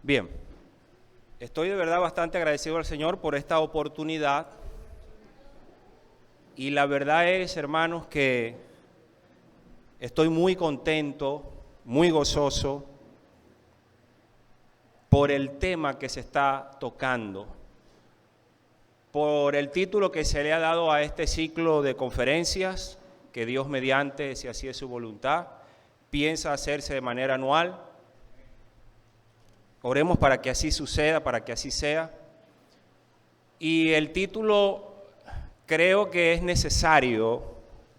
Bien, estoy de verdad bastante agradecido al Señor por esta oportunidad y la verdad es, hermanos, que estoy muy contento, muy gozoso por el tema que se está tocando, por el título que se le ha dado a este ciclo de conferencias, que Dios mediante, si así es su voluntad, piensa hacerse de manera anual. Oremos para que así suceda, para que así sea. Y el título creo que es necesario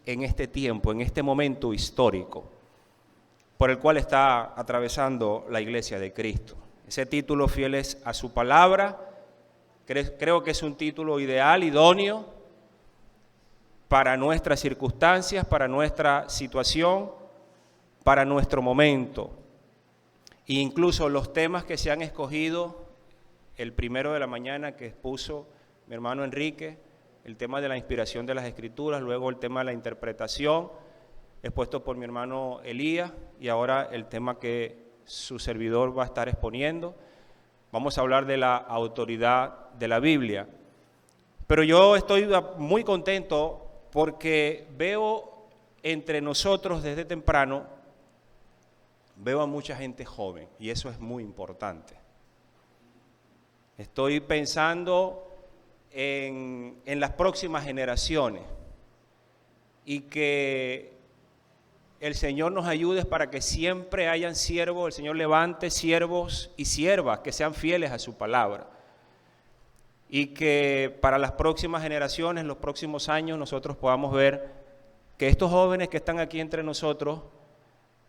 en este tiempo, en este momento histórico, por el cual está atravesando la Iglesia de Cristo. Ese título, Fieles a su palabra, creo que es un título ideal, idóneo, para nuestras circunstancias, para nuestra situación, para nuestro momento. E incluso los temas que se han escogido, el primero de la mañana que expuso mi hermano Enrique, el tema de la inspiración de las Escrituras, luego el tema de la interpretación, expuesto por mi hermano Elías, y ahora el tema que su servidor va a estar exponiendo. Vamos a hablar de la autoridad de la Biblia. Pero yo estoy muy contento porque veo entre nosotros desde temprano, veo a mucha gente joven y eso es muy importante. Estoy pensando en las próximas generaciones y que el Señor nos ayude para que siempre hayan siervos, el Señor levante siervos y siervas que sean fieles a su palabra. Y que para las próximas generaciones, los próximos años, nosotros podamos ver que estos jóvenes que están aquí entre nosotros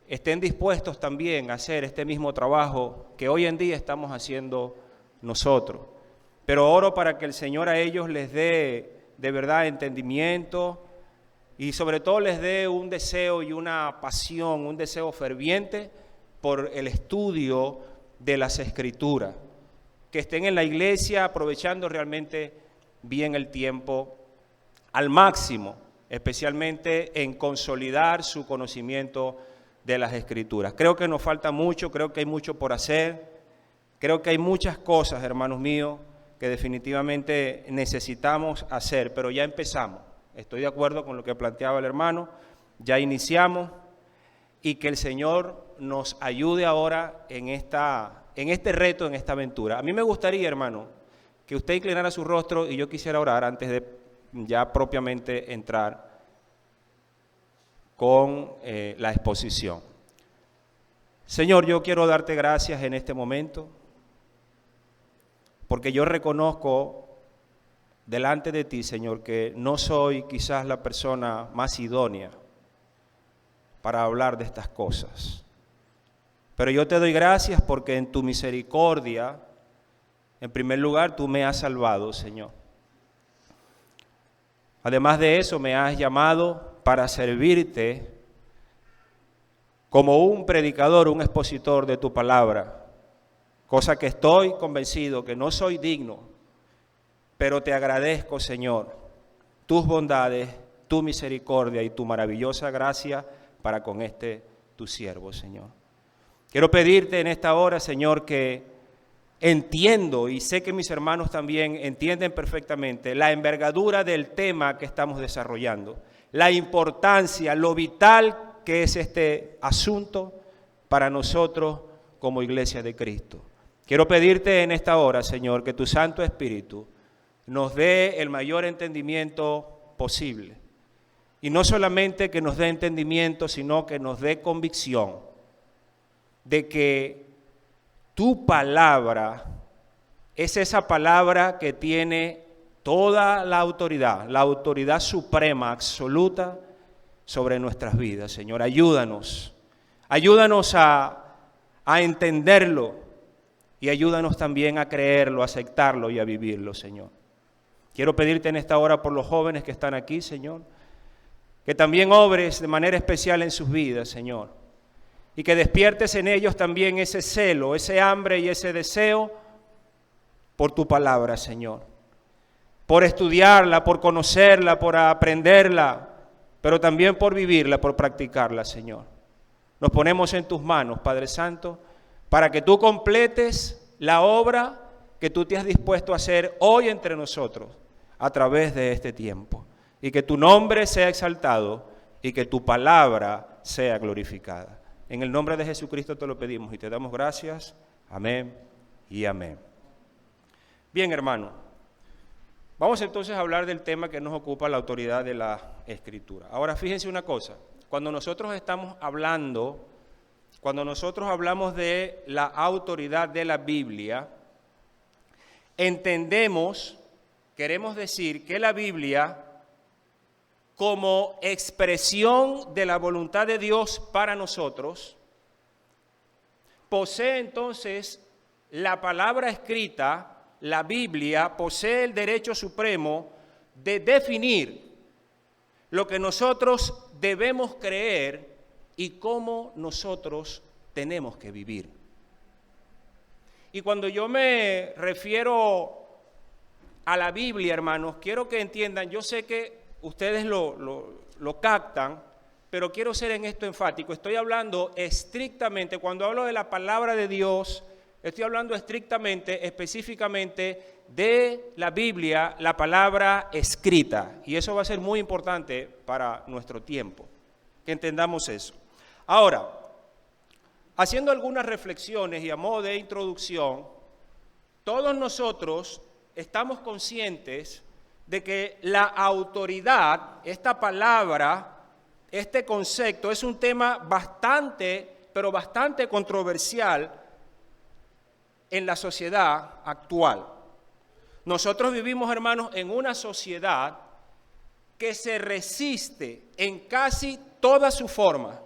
estén dispuestos también a hacer este mismo trabajo que hoy en día estamos haciendo nosotros. Pero oro para que el Señor a ellos les dé de verdad entendimiento y sobre todo les dé un deseo y una pasión, un deseo ferviente por el estudio de las Escrituras. Que estén en la iglesia aprovechando realmente bien el tiempo al máximo, especialmente en consolidar su conocimiento de las Escrituras. Creo que nos falta mucho, creo que hay mucho por hacer, creo que hay muchas cosas, hermanos míos, que definitivamente necesitamos hacer, pero ya empezamos. Estoy de acuerdo con lo que planteaba el hermano, ya iniciamos y que el Señor nos ayude ahora en este reto, en esta aventura. A mí me gustaría, hermano, que usted inclinara su rostro y yo quisiera orar antes de ya propiamente entrar con la exposición. Señor, yo quiero darte gracias en este momento, porque yo reconozco delante de ti, Señor, que no soy quizás la persona más idónea para hablar de estas cosas. Pero yo te doy gracias porque en tu misericordia, en primer lugar, tú me has salvado, Señor. Además de eso, me has llamado para servirte como un predicador, un expositor de tu palabra, cosa que estoy convencido que no soy digno, pero te agradezco, Señor, tus bondades, tu misericordia y tu maravillosa gracia para con tu siervo, Señor. Quiero pedirte en esta hora, Señor, que entiendo y sé que mis hermanos también entienden perfectamente la envergadura del tema que estamos desarrollando, la importancia, lo vital que es este asunto para nosotros como Iglesia de Cristo. Quiero pedirte en esta hora, Señor, que tu Santo Espíritu nos dé el mayor entendimiento posible. Y no solamente que nos dé entendimiento, sino que nos dé convicción de que tu palabra es esa palabra que tiene toda la autoridad suprema, absoluta, sobre nuestras vidas. Señor, ayúdanos a entenderlo y ayúdanos también a creerlo, a aceptarlo y a vivirlo, Señor. Quiero pedirte en esta hora por los jóvenes que están aquí, Señor, que también obres de manera especial en sus vidas, Señor, y que despiertes en ellos también ese celo, ese hambre y ese deseo por tu palabra, Señor, por estudiarla, por conocerla, por aprenderla, pero también por vivirla, por practicarla, Señor. Nos ponemos en tus manos, Padre Santo, para que tú completes la obra que tú te has dispuesto a hacer hoy entre nosotros a través de este tiempo. Y que tu nombre sea exaltado y que tu palabra sea glorificada. En el nombre de Jesucristo te lo pedimos y te damos gracias. Amén y amén. Bien, hermano, vamos entonces a hablar del tema que nos ocupa, la autoridad de la Escritura. Ahora, fíjense una cosa, cuando nosotros hablamos de la autoridad de la Biblia, queremos decir que la Biblia, como expresión de la voluntad de Dios para nosotros, posee entonces la palabra escrita, la Biblia, posee el derecho supremo de definir lo que nosotros debemos creer y cómo nosotros tenemos que vivir. Y cuando yo me refiero a la Biblia, hermanos, quiero que entiendan, yo sé que ustedes lo captan, pero quiero ser en esto enfático. Estoy hablando estrictamente, cuando hablo de la palabra de Dios, estoy hablando estrictamente, específicamente de la Biblia, la palabra escrita. Y eso va a ser muy importante para nuestro tiempo, que entendamos eso. Ahora, haciendo algunas reflexiones y a modo de introducción, todos nosotros estamos conscientes de que la autoridad, esta palabra, este concepto, es un tema bastante controversial en la sociedad actual. Nosotros vivimos, hermanos, en una sociedad que se resiste en casi toda su forma.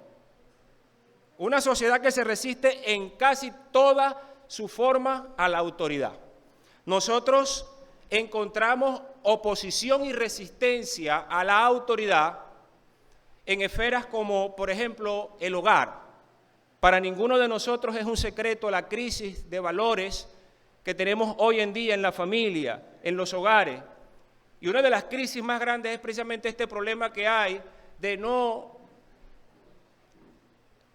Una sociedad que se resiste en casi toda su forma a la autoridad. Nosotros encontramos oposición y resistencia a la autoridad en esferas como, por ejemplo, el hogar. Para ninguno de nosotros es un secreto la crisis de valores que tenemos hoy en día en la familia, en los hogares. Y una de las crisis más grandes es precisamente este problema que hay de no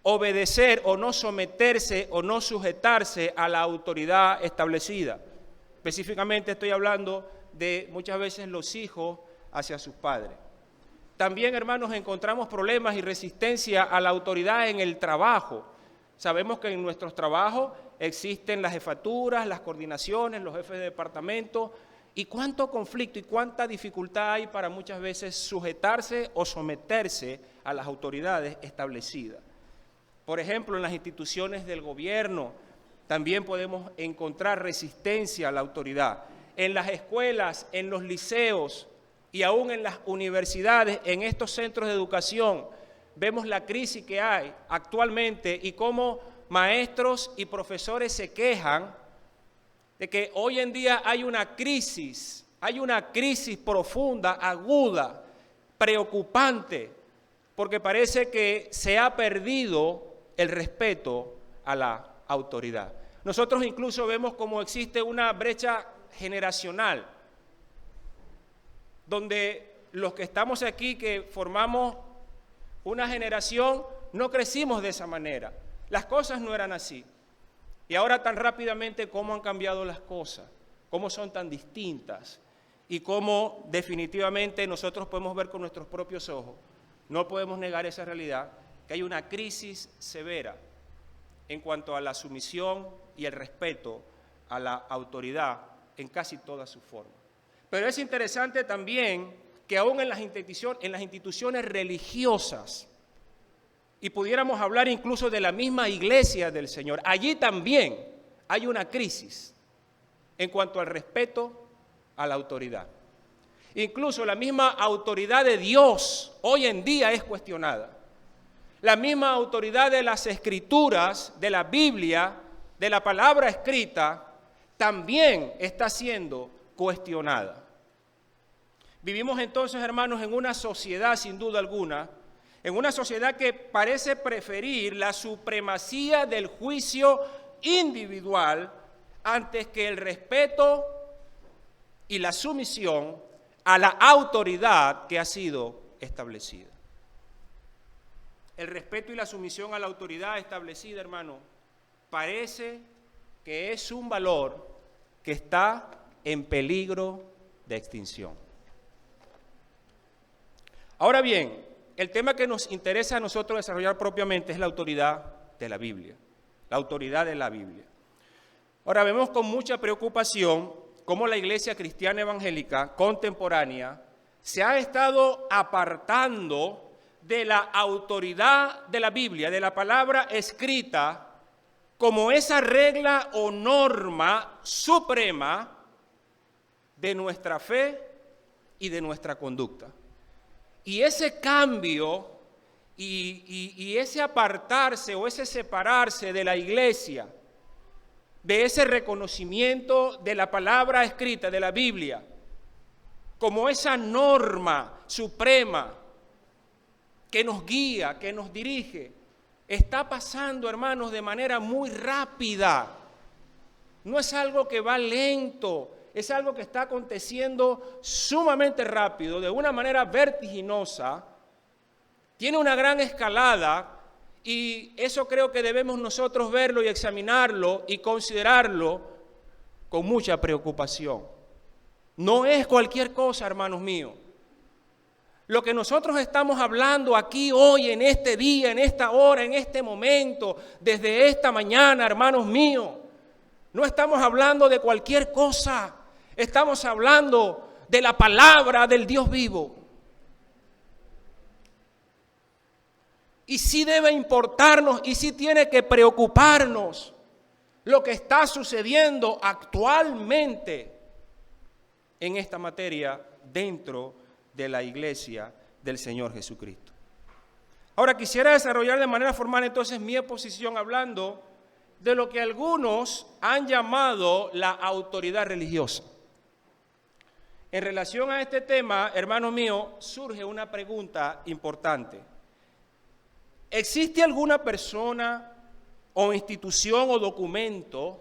obedecer o no someterse o no sujetarse a la autoridad establecida. Específicamente estoy hablando de muchas veces los hijos hacia sus padres. También, hermanos, encontramos problemas y resistencia a la autoridad en el trabajo. Sabemos que en nuestros trabajos existen las jefaturas, las coordinaciones, los jefes de departamento, y cuánto conflicto y cuánta dificultad hay para muchas veces sujetarse o someterse a las autoridades establecidas. Por ejemplo, en las instituciones del gobierno también podemos encontrar resistencia a la autoridad. En las escuelas, en los liceos y aún en las universidades, en estos centros de educación, vemos la crisis que hay actualmente y cómo maestros y profesores se quejan de que hoy en día hay una crisis profunda, aguda, preocupante, porque parece que se ha perdido el respeto a la autoridad. Nosotros incluso vemos cómo existe una brecha generacional, donde los que estamos aquí, que formamos una generación, no crecimos de esa manera. Las cosas no eran así. Y ahora tan rápidamente cómo han cambiado las cosas, cómo son tan distintas y cómo definitivamente nosotros podemos ver con nuestros propios ojos. No podemos negar esa realidad, que hay una crisis severa en cuanto a la sumisión y el respeto a la autoridad en casi toda su forma. Pero es interesante también que aún en las instituciones religiosas, y pudiéramos hablar incluso de la misma iglesia del Señor, allí también hay una crisis en cuanto al respeto a la autoridad. Incluso la misma autoridad de Dios hoy en día es cuestionada. La misma autoridad de las Escrituras, de la Biblia, de la palabra escrita, también está siendo cuestionada. Vivimos entonces, hermanos, en una sociedad, sin duda alguna, en una sociedad que parece preferir la supremacía del juicio individual antes que el respeto y la sumisión a la autoridad que ha sido establecida. El respeto y la sumisión a la autoridad establecida, hermano, parece que es un valor que está en peligro de extinción. Ahora bien, el tema que nos interesa a nosotros desarrollar propiamente es la autoridad de la Biblia, la autoridad de la Biblia. Ahora vemos con mucha preocupación cómo la iglesia cristiana evangélica contemporánea se ha estado apartando de la autoridad de la Biblia, de la palabra escrita, como esa regla o norma suprema de nuestra fe y de nuestra conducta. Y ese cambio y ese apartarse o ese separarse de la iglesia, de ese reconocimiento de la palabra escrita, de la Biblia, como esa norma suprema que nos guía, que nos dirige, está pasando, hermanos, de manera muy rápida. No es algo que va lento, es algo que está aconteciendo sumamente rápido, de una manera vertiginosa, tiene una gran escalada, y eso creo que debemos nosotros verlo y examinarlo y considerarlo con mucha preocupación. No es cualquier cosa, hermanos míos. Lo que nosotros estamos hablando aquí hoy, en este día, en esta hora, en este momento, desde esta mañana, hermanos míos, no estamos hablando de cualquier cosa, estamos hablando de la palabra del Dios vivo. Y sí debe importarnos y sí tiene que preocuparnos lo que está sucediendo actualmente en esta materia dentro de la iglesia del Señor Jesucristo. Ahora quisiera desarrollar de manera formal entonces mi exposición hablando de lo que algunos han llamado la autoridad religiosa. En relación a este tema, hermano mío, surge una pregunta importante. ¿Existe alguna persona o institución o documento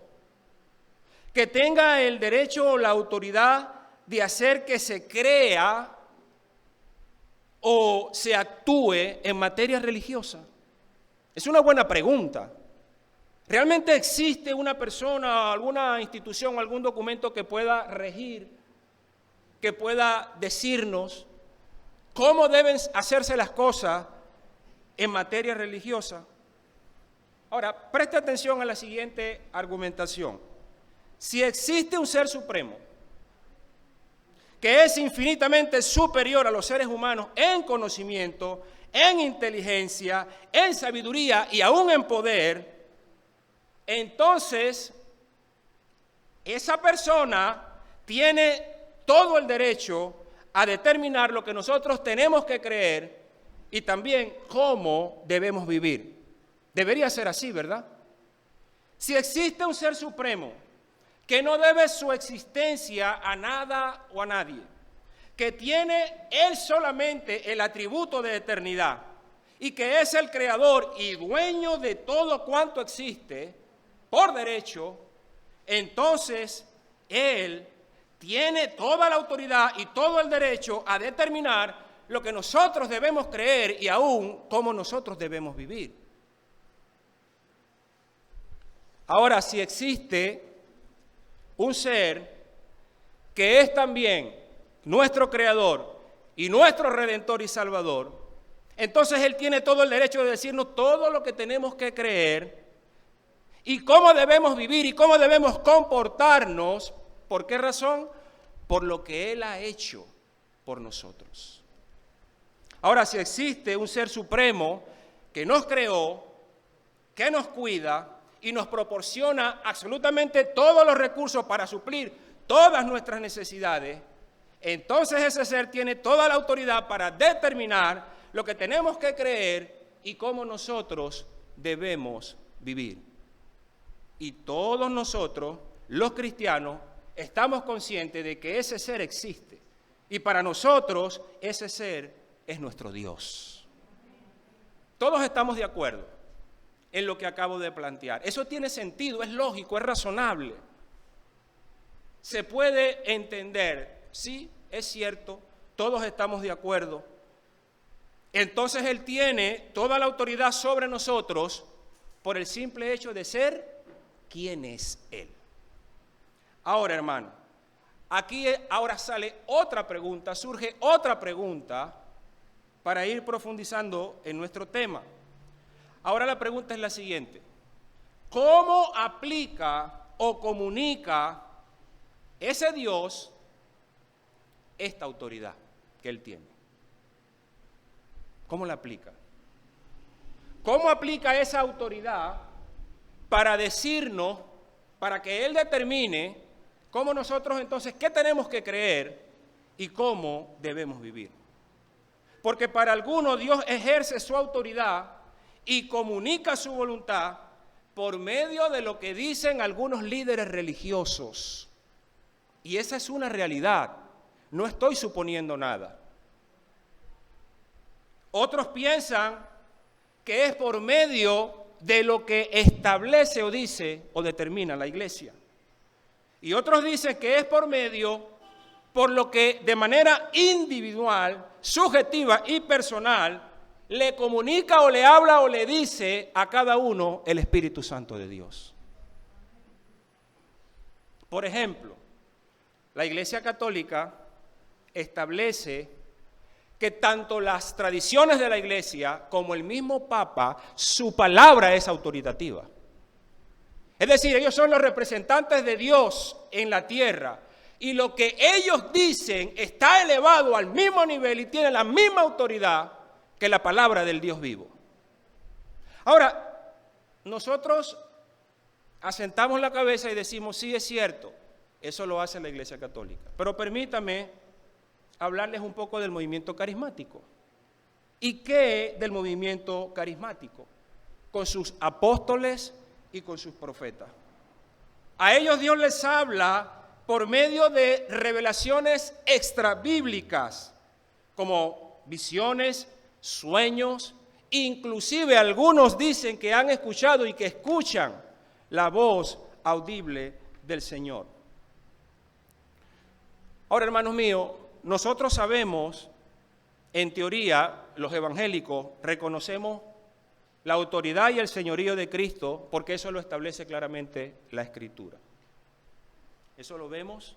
que tenga el derecho o la autoridad de hacer que se crea o se actúe en materia religiosa? Es una buena pregunta. ¿Realmente existe una persona, alguna institución o algún documento que pueda regir, que pueda decirnos cómo deben hacerse las cosas en materia religiosa? Ahora, preste atención a la siguiente argumentación. Si existe un ser supremo que es infinitamente superior a los seres humanos en conocimiento, en inteligencia, en sabiduría y aún en poder, entonces esa persona tiene todo el derecho a determinar lo que nosotros tenemos que creer y también cómo debemos vivir. Debería ser así, ¿verdad? Si existe un ser supremo que no debe su existencia a nada o a nadie, que tiene él solamente el atributo de eternidad y que es el creador y dueño de todo cuanto existe por derecho, entonces él tiene toda la autoridad y todo el derecho a determinar lo que nosotros debemos creer y aún cómo nosotros debemos vivir. Ahora, si existe un ser que es también nuestro creador y nuestro redentor y salvador, entonces él tiene todo el derecho de decirnos todo lo que tenemos que creer y cómo debemos vivir y cómo debemos comportarnos. ¿Por qué razón? Por lo que él ha hecho por nosotros. Ahora, si existe un ser supremo que nos creó, que nos cuida y nos proporciona absolutamente todos los recursos para suplir todas nuestras necesidades, entonces ese ser tiene toda la autoridad para determinar lo que tenemos que creer y cómo nosotros debemos vivir. Y todos nosotros, los cristianos, estamos conscientes de que ese ser existe. Y para nosotros ese ser es nuestro Dios. Todos estamos de acuerdo en lo que acabo de plantear. Eso tiene sentido, es lógico, es razonable. Se puede entender, sí, es cierto, todos estamos de acuerdo. Entonces Él tiene toda la autoridad sobre nosotros por el simple hecho de ser quién es Él. Ahora, hermano, aquí ahora sale otra pregunta, surge otra pregunta para ir profundizando en nuestro tema. Ahora la pregunta es la siguiente: ¿cómo aplica o comunica ese Dios esta autoridad que Él tiene? ¿Cómo la aplica? ¿Cómo aplica esa autoridad para decirnos, para que Él determine cómo nosotros entonces, qué tenemos que creer y cómo debemos vivir? Porque para algunos Dios ejerce su autoridad y comunica su voluntad por medio de lo que dicen algunos líderes religiosos. Y esa es una realidad, no estoy suponiendo nada. Otros piensan que es por medio de lo que establece o dice o determina la iglesia. Y otros dicen que es por lo que de manera individual, subjetiva y personal, le comunica o le habla o le dice a cada uno el Espíritu Santo de Dios. Por ejemplo, la Iglesia Católica establece que tanto las tradiciones de la Iglesia como el mismo Papa, su palabra es autoritativa. Es decir, ellos son los representantes de Dios en la tierra y lo que ellos dicen está elevado al mismo nivel y tiene la misma autoridad que la palabra del Dios vivo. Ahora, nosotros asentamos la cabeza y decimos, sí, es cierto, eso lo hace la Iglesia Católica. Pero permítame hablarles un poco del movimiento carismático. ¿Y qué del movimiento carismático? Con sus apóstoles y con sus profetas. A ellos Dios les habla por medio de revelaciones extrabíblicas, como visiones, sueños, inclusive algunos dicen que han escuchado y que escuchan la voz audible del Señor. Ahora, hermanos míos, nosotros sabemos, en teoría, los evangélicos reconocemos la autoridad y el señorío de Cristo porque eso lo establece claramente la Escritura. Eso lo vemos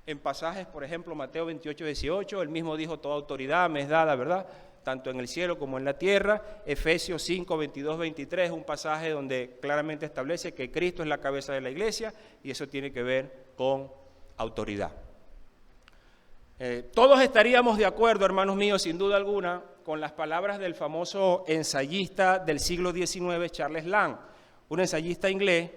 en pasajes, por ejemplo, Mateo 28, 18, él mismo dijo, toda autoridad me es dada, ¿verdad?, tanto en el cielo como en la tierra. Efesios 5, 22, 23, un pasaje donde claramente establece que Cristo es la cabeza de la iglesia y eso tiene que ver con autoridad. Todos estaríamos de acuerdo, hermanos míos, sin duda alguna, con las palabras del famoso ensayista del siglo XIX, Charles Lamb, un ensayista inglés.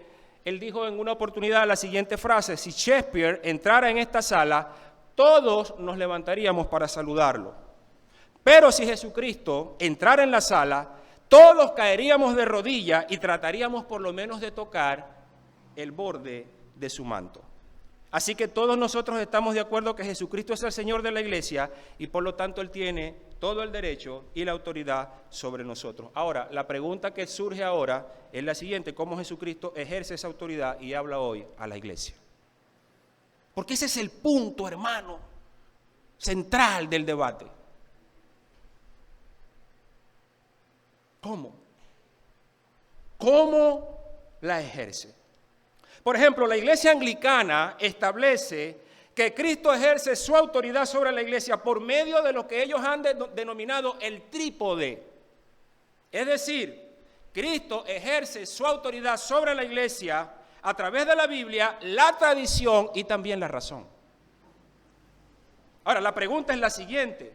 Él dijo en una oportunidad la siguiente frase: si Shakespeare entrara en esta sala, todos nos levantaríamos para saludarlo. Pero si Jesucristo entrara en la sala, todos caeríamos de rodillas y trataríamos por lo menos de tocar el borde de su manto. Así que todos nosotros estamos de acuerdo que Jesucristo es el Señor de la iglesia y por lo tanto Él tiene todo el derecho y la autoridad sobre nosotros. Ahora, la pregunta que surge ahora es la siguiente: ¿cómo Jesucristo ejerce esa autoridad y habla hoy a la iglesia? Porque ese es el punto, hermano, central del debate. ¿Cómo? ¿Cómo la ejerce? Por ejemplo, la iglesia anglicana establece que Cristo ejerce su autoridad sobre la iglesia por medio de lo que ellos han denominado el trípode. Es decir, Cristo ejerce su autoridad sobre la iglesia a través de la Biblia, la tradición y también la razón. Ahora, la pregunta es la siguiente: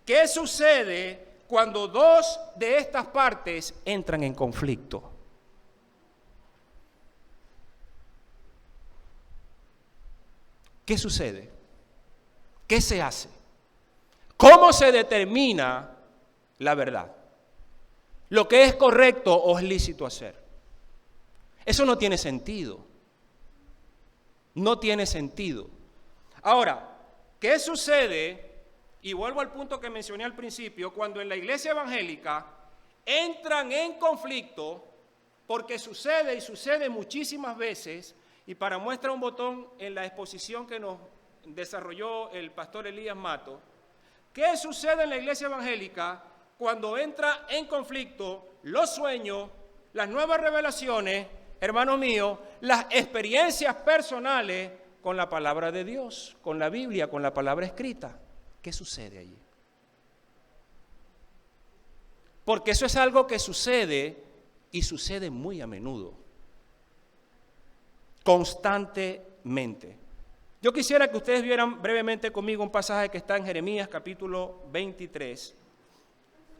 ¿qué sucede cuando dos de estas partes entran en conflicto? ¿Qué sucede? ¿Qué se hace? ¿Cómo se determina la verdad? Lo que es correcto o es lícito hacer. Eso no tiene sentido. No tiene sentido. Ahora, ¿qué sucede? Y vuelvo al punto que mencioné al principio, cuando en la iglesia evangélica entran en conflicto, porque sucede y sucede muchísimas veces. Y para muestra un botón en la exposición que nos desarrolló el pastor Elías Mato, ¿qué sucede en la iglesia evangélica cuando entra en conflicto los sueños, las nuevas revelaciones hermanos míos, las experiencias personales con la palabra de Dios, con la Biblia, con la palabra escrita. ¿Qué sucede allí? Porque eso es algo que sucede y sucede muy a menudo, constantemente. Yo quisiera que ustedes vieran brevemente conmigo un pasaje que está en Jeremías capítulo 23,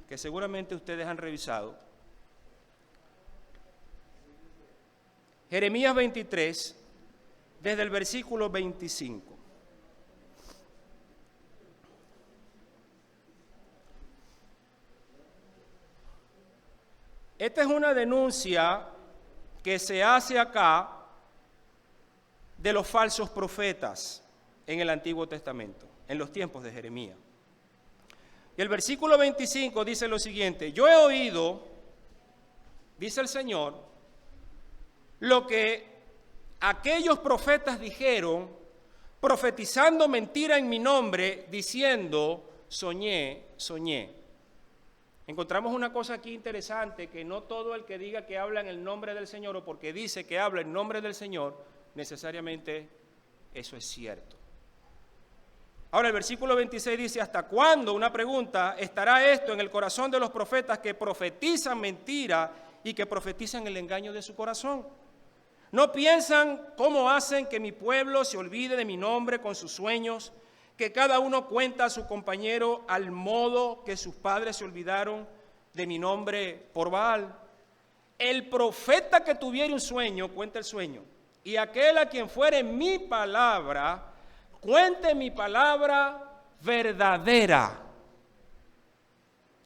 que seguramente ustedes han revisado. Jeremías 23, desde el versículo 25. Esta es una denuncia que se hace acá de los falsos profetas en el Antiguo Testamento, en los tiempos de Jeremías. Y el versículo 25 dice lo siguiente: yo he oído, dice el Señor, lo que aquellos profetas dijeron, profetizando mentira en mi nombre, diciendo, soñé, soñé. Encontramos una cosa aquí interesante, que no todo el que diga que habla en el nombre del Señor o porque dice que habla en nombre del Señor, necesariamente eso es cierto. Ahora el versículo 26 dice, ¿hasta cuándo? Una pregunta, ¿estará esto en el corazón de los profetas que profetizan mentira y que profetizan el engaño de su corazón? ¿No piensan cómo hacen que mi pueblo se olvide de mi nombre con sus sueños, que cada uno cuenta a su compañero al modo que sus padres se olvidaron de mi nombre por Baal? El profeta que tuviere un sueño, cuenta el sueño, y aquel a quien fuere mi palabra, cuente mi palabra verdadera.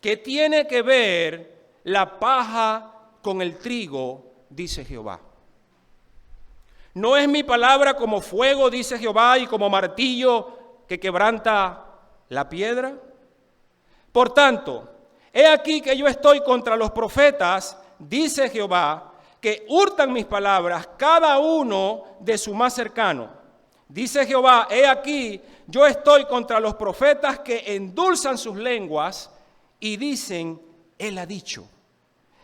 ¿Qué tiene que ver la paja con el trigo? Dice Jehová. ¿No es mi palabra como fuego, dice Jehová, y como martillo que quebranta la piedra? Por tanto, he aquí que yo estoy contra los profetas, dice Jehová, que hurtan mis palabras, cada uno de su más cercano. Dice Jehová, he aquí, yo estoy contra los profetas que endulzan sus lenguas y dicen, él ha dicho.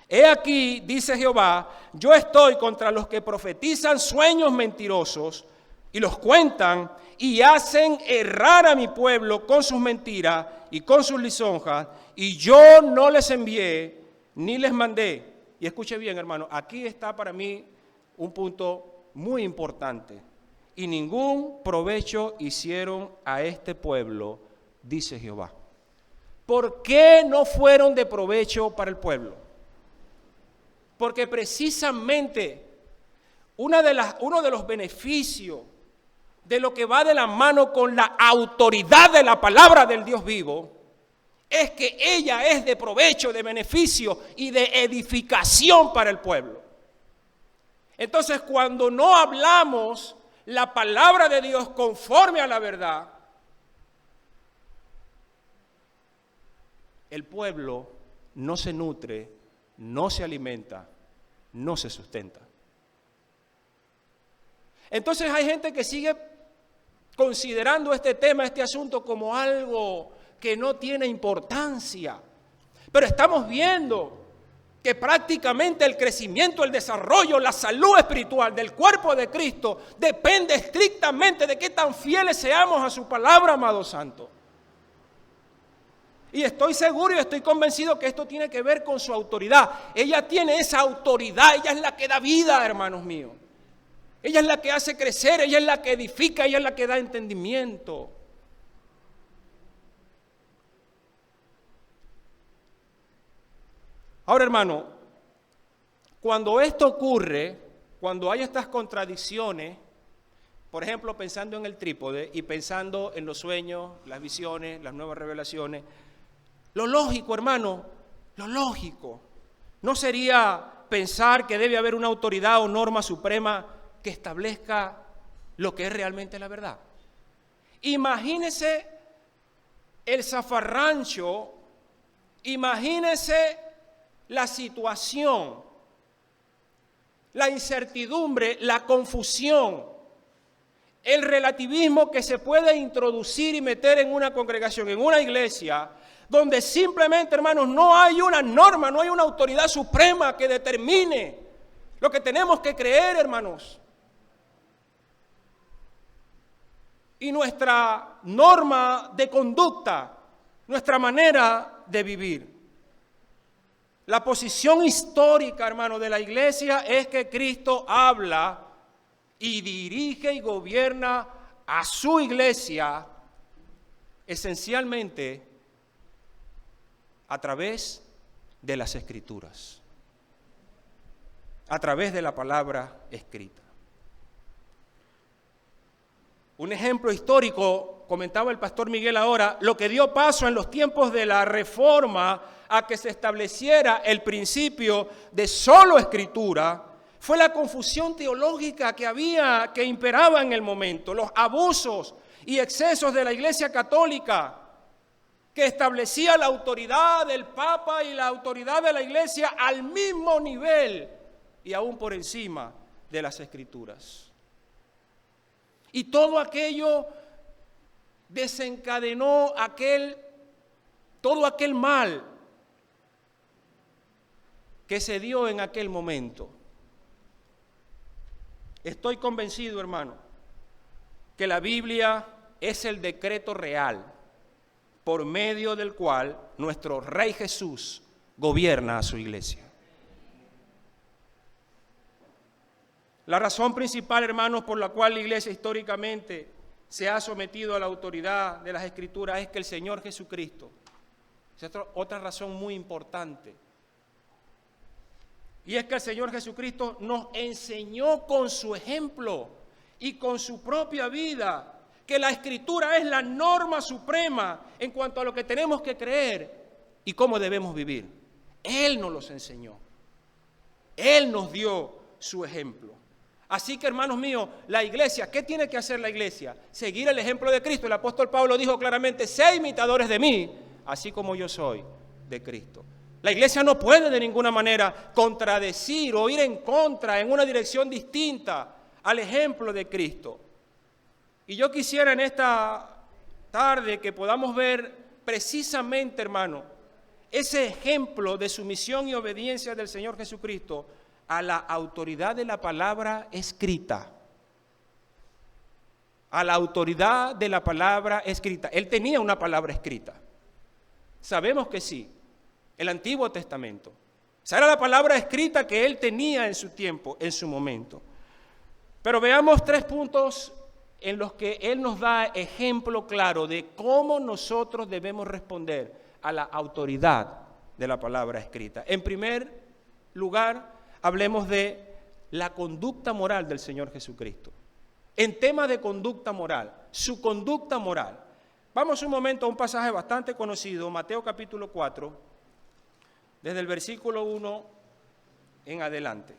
He aquí, dice Jehová, yo estoy contra los que profetizan sueños mentirosos y los cuentan y hacen errar a mi pueblo con sus mentiras y con sus lisonjas, y yo no les envié ni les mandé. Y escuche bien, hermano, aquí está para mí un punto muy importante. Y ningún provecho hicieron a este pueblo, dice Jehová. ¿Por qué no fueron de provecho para el pueblo? Porque precisamente uno de los beneficios de lo que va de la mano con la autoridad de la palabra del Dios vivo, es que ella es de provecho, de beneficio y de edificación para el pueblo. Entonces, cuando no hablamos la palabra de Dios conforme a la verdad, el pueblo no se nutre, no se alimenta, no se sustenta. Entonces hay gente que sigue considerando este tema, este asunto, como algo que no tiene importancia. Pero estamos viendo que prácticamente el crecimiento, el desarrollo, la salud espiritual del cuerpo de Cristo depende estrictamente de qué tan fieles seamos a su palabra, amado santo. Y estoy seguro y estoy convencido que esto tiene que ver con su autoridad. Ella tiene esa autoridad, ella es la que da vida, hermanos míos. Ella es la que hace crecer, ella es la que edifica, ella es la que da entendimiento. Ahora, hermano, cuando esto ocurre, cuando hay estas contradicciones, por ejemplo, pensando en el trípode y pensando en los sueños, las visiones, las nuevas revelaciones, lo lógico, hermano, lo lógico, no sería pensar que debe haber una autoridad o norma suprema que establezca lo que es realmente la verdad. Imagínese el zafarrancho, imagínese la situación, la incertidumbre, la confusión, el relativismo que se puede introducir y meter en una congregación, en una iglesia, donde simplemente, hermanos, no hay una norma, no hay una autoridad suprema que determine lo que tenemos que creer, hermanos. Y nuestra norma de conducta, nuestra manera de vivir. La posición histórica, hermano, de la iglesia es que Cristo habla y dirige y gobierna a su iglesia esencialmente a través de las Escrituras, a través de la palabra escrita. Un ejemplo histórico, comentaba el pastor Miguel ahora, lo que dio paso en los tiempos de la Reforma a que se estableciera el principio de solo escritura, fue la confusión teológica que imperaba en el momento, los abusos y excesos de la Iglesia Católica, que establecía la autoridad del Papa y la autoridad de la Iglesia al mismo nivel y aún por encima de las Escrituras. Y todo aquello desencadenó todo aquel mal que se dio en aquel momento. Estoy convencido, hermano, que la Biblia es el decreto real por medio del cual nuestro Rey Jesús gobierna a su iglesia. La razón principal, hermanos, por la cual la iglesia históricamente se ha sometido a la autoridad de las Escrituras es que el Señor Jesucristo, es otra razón muy importante, y es que el Señor Jesucristo nos enseñó con su ejemplo y con su propia vida que la Escritura es la norma suprema en cuanto a lo que tenemos que creer y cómo debemos vivir. Él nos los enseñó. Él nos dio su ejemplo. Así que, hermanos míos, la iglesia, ¿qué tiene que hacer la iglesia? Seguir el ejemplo de Cristo. El apóstol Pablo dijo claramente, sé imitadores de mí, así como yo soy de Cristo. La iglesia no puede de ninguna manera contradecir o ir en contra, en una dirección distinta al ejemplo de Cristo. Y yo quisiera en esta tarde que podamos ver precisamente, hermano, ese ejemplo de sumisión y obediencia del Señor Jesucristo a la autoridad de la palabra escrita. A la autoridad de la palabra escrita. Él tenía una palabra escrita. Sabemos que sí. El Antiguo Testamento. Esa era la palabra escrita que él tenía en su tiempo, en su momento. Pero veamos 3 puntos en los que él nos da ejemplo claro de cómo nosotros debemos responder a la autoridad de la palabra escrita. En primer lugar, hablemos de la conducta moral del Señor Jesucristo. En tema de conducta moral, su conducta moral. Vamos un momento a un pasaje bastante conocido, Mateo capítulo 4, desde el versículo 1 en adelante.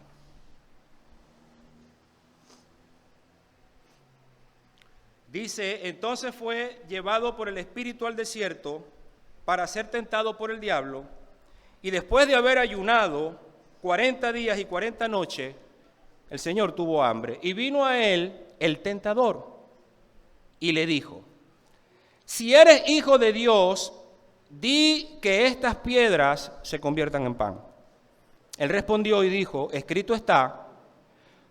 Dice, entonces fue llevado por el Espíritu al desierto para ser tentado por el diablo, y después de haber ayunado 40 días y 40 noches, el Señor tuvo hambre, y vino a él el tentador, y le dijo, si eres hijo de Dios, di que estas piedras se conviertan en pan. Él respondió y dijo, escrito está,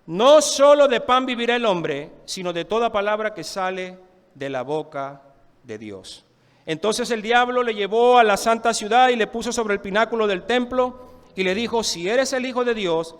no solo de pan vivirá el hombre, sino de toda palabra que sale de la boca de Dios. Entonces el diablo le llevó a la santa ciudad y le puso sobre el pináculo del templo y le dijo, si eres el Hijo de Dios,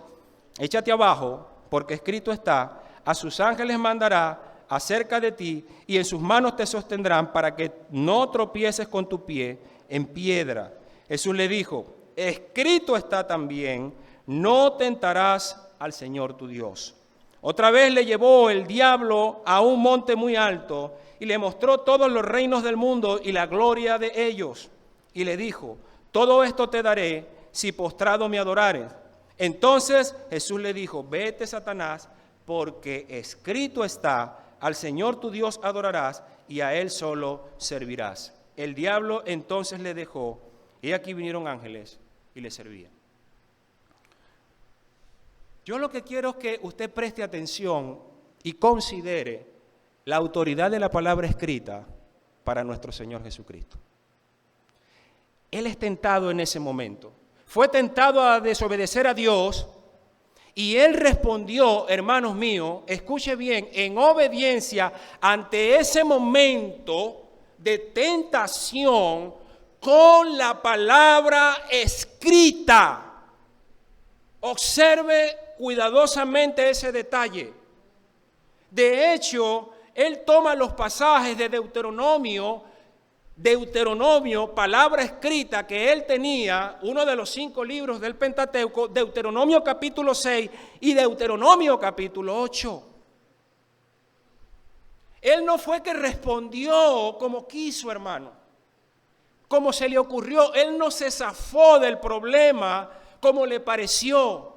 échate abajo, porque escrito está, a sus ángeles mandará acerca de ti, y en sus manos te sostendrán para que no tropieces con tu pie en piedra. Jesús le dijo, escrito está también, no tentarás al Señor tu Dios. Otra vez le llevó el diablo a un monte muy alto y le mostró todos los reinos del mundo y la gloria de ellos. Y le dijo, todo esto te daré si postrado me adorares. Entonces Jesús le dijo, vete, Satanás, porque escrito está, al Señor tu Dios adorarás y a Él solo servirás. El diablo entonces le dejó, y aquí vinieron ángeles y le servían. Yo lo que quiero es que usted preste atención y considere la autoridad de la palabra escrita para nuestro Señor Jesucristo. Él es tentado en ese momento. Fue tentado a desobedecer a Dios Y él respondió, hermanos míos, escuche bien, en obediencia ante ese momento de tentación con la palabra escrita. Observe cuidadosamente ese detalle. De hecho, él toma los pasajes de Deuteronomio, palabra escrita que él tenía, uno de los 5 libros del Pentateuco, Deuteronomio capítulo 6 y Deuteronomio capítulo 8. Él no fue que respondió como quiso, hermano, como se le ocurrió. Él no se zafó del problema como le pareció,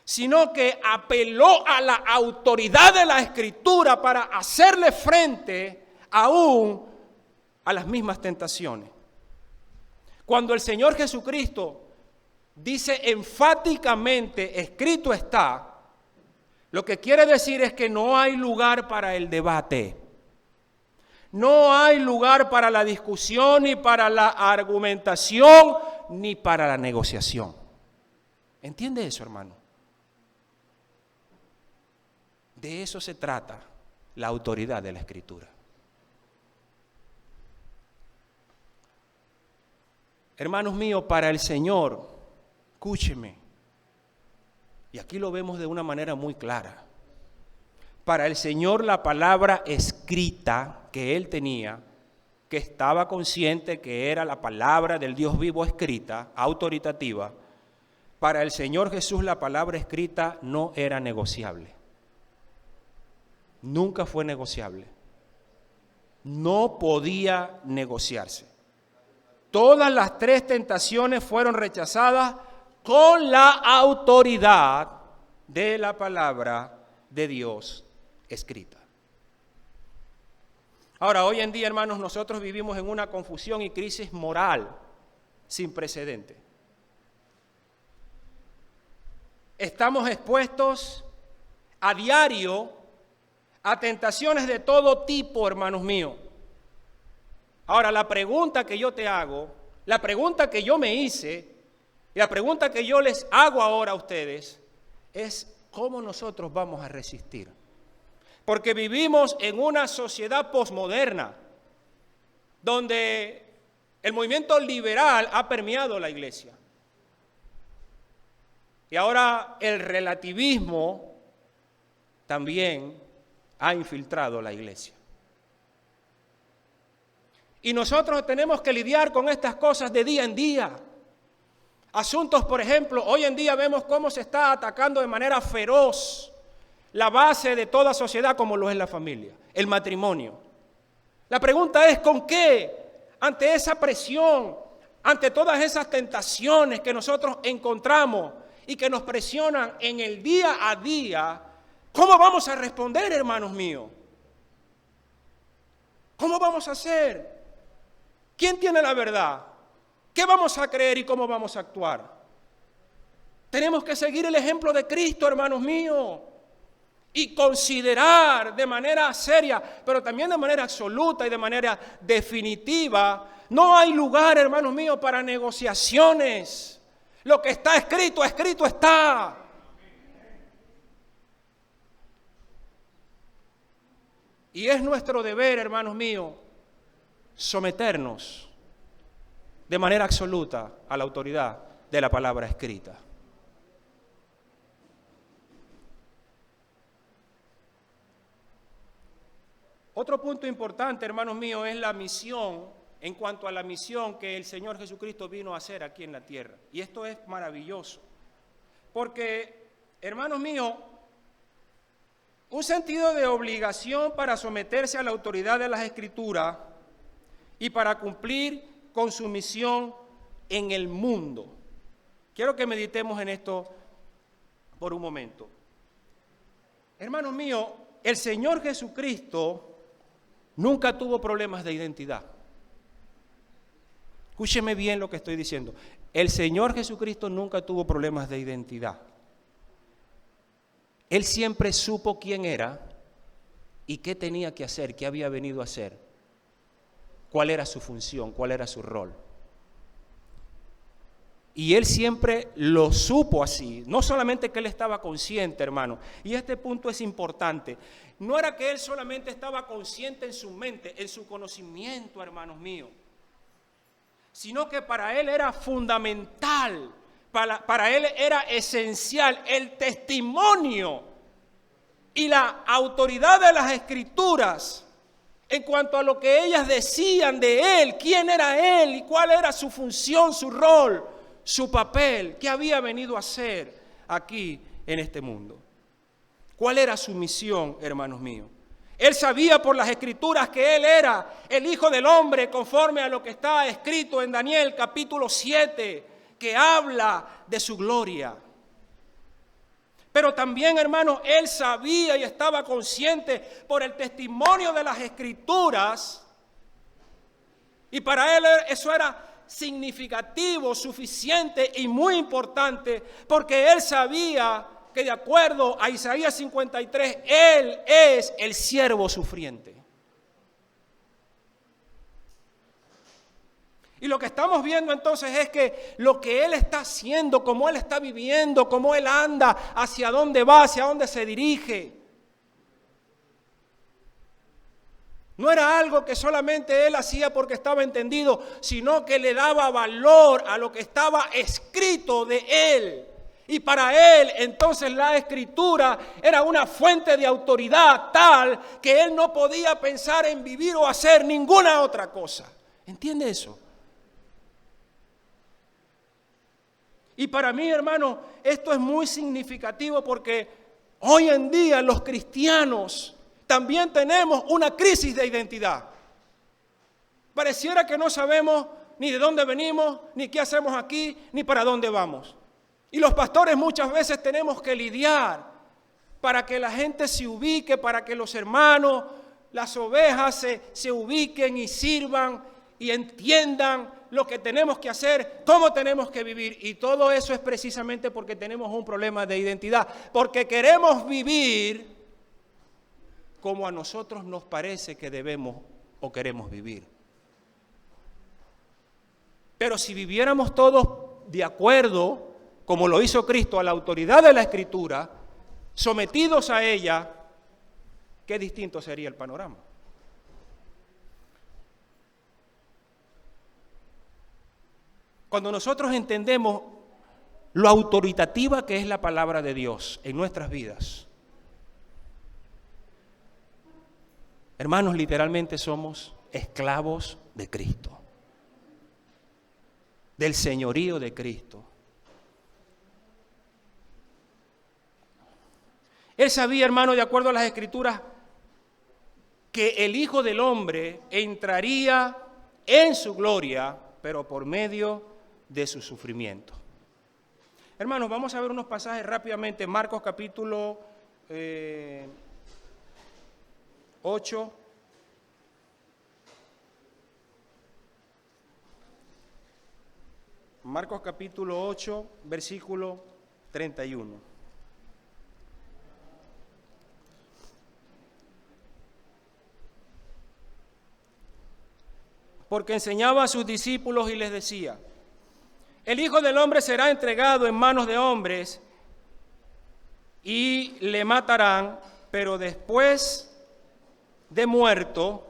sino que apeló a la autoridad de la Escritura para hacerle frente aún a las mismas tentaciones. Cuando el Señor Jesucristo dice enfáticamente, escrito está, lo que quiere decir es que no hay lugar para el debate. No hay lugar para la discusión, ni para la argumentación, ni para la negociación. ¿Entiende eso, hermano? De eso se trata la autoridad de la Escritura. Hermanos míos, para el Señor, escúcheme, y aquí lo vemos de una manera muy clara. Para el Señor la palabra escrita que Él tenía, que estaba consciente que era la palabra del Dios vivo escrita, autoritativa, para el Señor Jesús la palabra escrita no era negociable. Nunca fue negociable. No podía negociarse. Todas las 3 tentaciones fueron rechazadas con la autoridad de la palabra de Dios escrita. Ahora, hoy en día, hermanos, nosotros vivimos en una confusión y crisis moral sin precedentes. Estamos expuestos a diario a tentaciones de todo tipo, hermanos míos. Ahora, la pregunta que yo te hago, la pregunta que yo me hice, y la pregunta que yo les hago ahora a ustedes, es ¿cómo nosotros vamos a resistir? Porque vivimos en una sociedad posmoderna, donde el movimiento liberal ha permeado la iglesia. Y ahora el relativismo también ha infiltrado la iglesia. Y nosotros tenemos que lidiar con estas cosas de día en día. Asuntos, por ejemplo, hoy en día vemos cómo se está atacando de manera feroz la base de toda sociedad como lo es la familia, el matrimonio. La pregunta es, ¿con qué? Ante esa presión, ante todas esas tentaciones que nosotros encontramos y que nos presionan en el día a día, ¿cómo vamos a responder, hermanos míos? ¿Cómo vamos a hacer? ¿Quién tiene la verdad? ¿Qué vamos a creer y cómo vamos a actuar? Tenemos que seguir el ejemplo de Cristo, hermanos míos, y considerar de manera seria, pero también de manera absoluta y de manera definitiva. No hay lugar, hermanos míos, para negociaciones. Lo que está escrito, escrito está. Y es nuestro deber, hermanos míos, someternos de manera absoluta a la autoridad de la palabra escrita. Otro punto importante, hermanos míos, es la misión, en cuanto a la misión que el Señor Jesucristo vino a hacer aquí en la tierra. Y esto es maravilloso, porque, hermanos míos, un sentido de obligación para someterse a la autoridad de las Escrituras y para cumplir con su misión en el mundo. Quiero que meditemos en esto por un momento. Hermanos míos, el Señor Jesucristo nunca tuvo problemas de identidad. Escúcheme bien lo que estoy diciendo. El Señor Jesucristo nunca tuvo problemas de identidad. Él siempre supo quién era y qué tenía que hacer, qué había venido a hacer, cuál era su función, cuál era su rol. Y él siempre lo supo así. No solamente que él estaba consciente, hermano. Y este punto es importante. No era que él solamente estaba consciente en su mente, en su conocimiento, hermanos míos. Sino que para él era fundamental, para él era esencial el testimonio y la autoridad de las Escrituras en cuanto a lo que ellas decían de él, quién era él y cuál era su función, su rol, su papel, qué había venido a hacer aquí en este mundo. ¿Cuál era su misión, hermanos míos? Él sabía por las Escrituras que él era el Hijo del Hombre conforme a lo que está escrito en Daniel capítulo 7, que habla de su gloria. Pero también, hermano, él sabía y estaba consciente por el testimonio de las Escrituras, y para él eso era significativo, suficiente y muy importante, porque él sabía que de acuerdo a Isaías 53, él es el siervo sufriente. Y lo que estamos viendo entonces es que lo que él está haciendo, cómo él está viviendo, cómo él anda, hacia dónde va, hacia dónde se dirige, no era algo que solamente él hacía porque estaba entendido, sino que le daba valor a lo que estaba escrito de él. Y para él, entonces, la Escritura era una fuente de autoridad tal que él no podía pensar en vivir o hacer ninguna otra cosa. ¿Entiende eso? Y para mí, hermano, esto es muy significativo porque hoy en día los cristianos también tenemos una crisis de identidad. Pareciera que no sabemos ni de dónde venimos, ni qué hacemos aquí, ni para dónde vamos. Y los pastores muchas veces tenemos que lidiar para que la gente se ubique, para que los hermanos, las ovejas se ubiquen y sirvan y entiendan lo que tenemos que hacer, cómo tenemos que vivir. Y todo eso es precisamente porque tenemos un problema de identidad, porque queremos vivir como a nosotros nos parece que debemos o queremos vivir. Pero si viviéramos todos de acuerdo, como lo hizo Cristo, a la autoridad de la Escritura, sometidos a ella, qué distinto sería el panorama. Cuando nosotros entendemos lo autoritativa que es la palabra de Dios en nuestras vidas, hermanos, literalmente somos esclavos de Cristo, del señorío de Cristo. Él sabía, hermano, de acuerdo a las Escrituras, que el Hijo del Hombre entraría en su gloria, pero por medio de su sufrimiento. Hermanos, vamos a ver unos pasajes rápidamente. Marcos capítulo 8. Marcos capítulo 8, versículo 31. Porque enseñaba a sus discípulos y les decía: el Hijo del Hombre será entregado en manos de hombres y le matarán, pero después de muerto,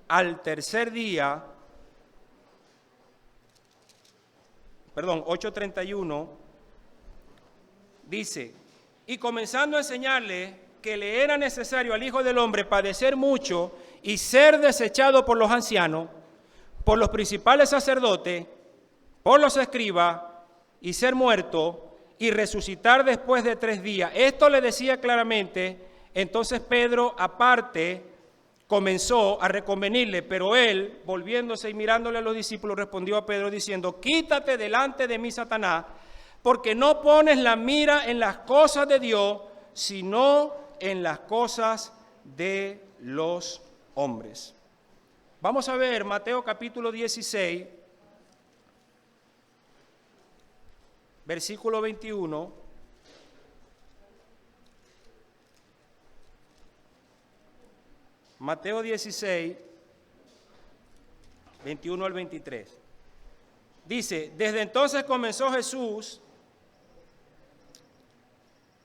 al tercer día, 8:31, dice: y comenzando a enseñarle que le era necesario al Hijo del Hombre padecer mucho y ser desechado por los ancianos, por los principales sacerdotes, por los escribas, y ser muerto y resucitar después de 3 días. Esto le decía claramente. Entonces Pedro, aparte, comenzó a reconvenirle, pero él, volviéndose y mirándole a los discípulos, respondió a Pedro diciendo: quítate delante de mí, Satanás, porque no pones la mira en las cosas de Dios, sino en las cosas de los hombres. Vamos a ver Mateo capítulo 16, versículo 21. Mateo 16, 21 al 23. Dice, desde entonces comenzó Jesús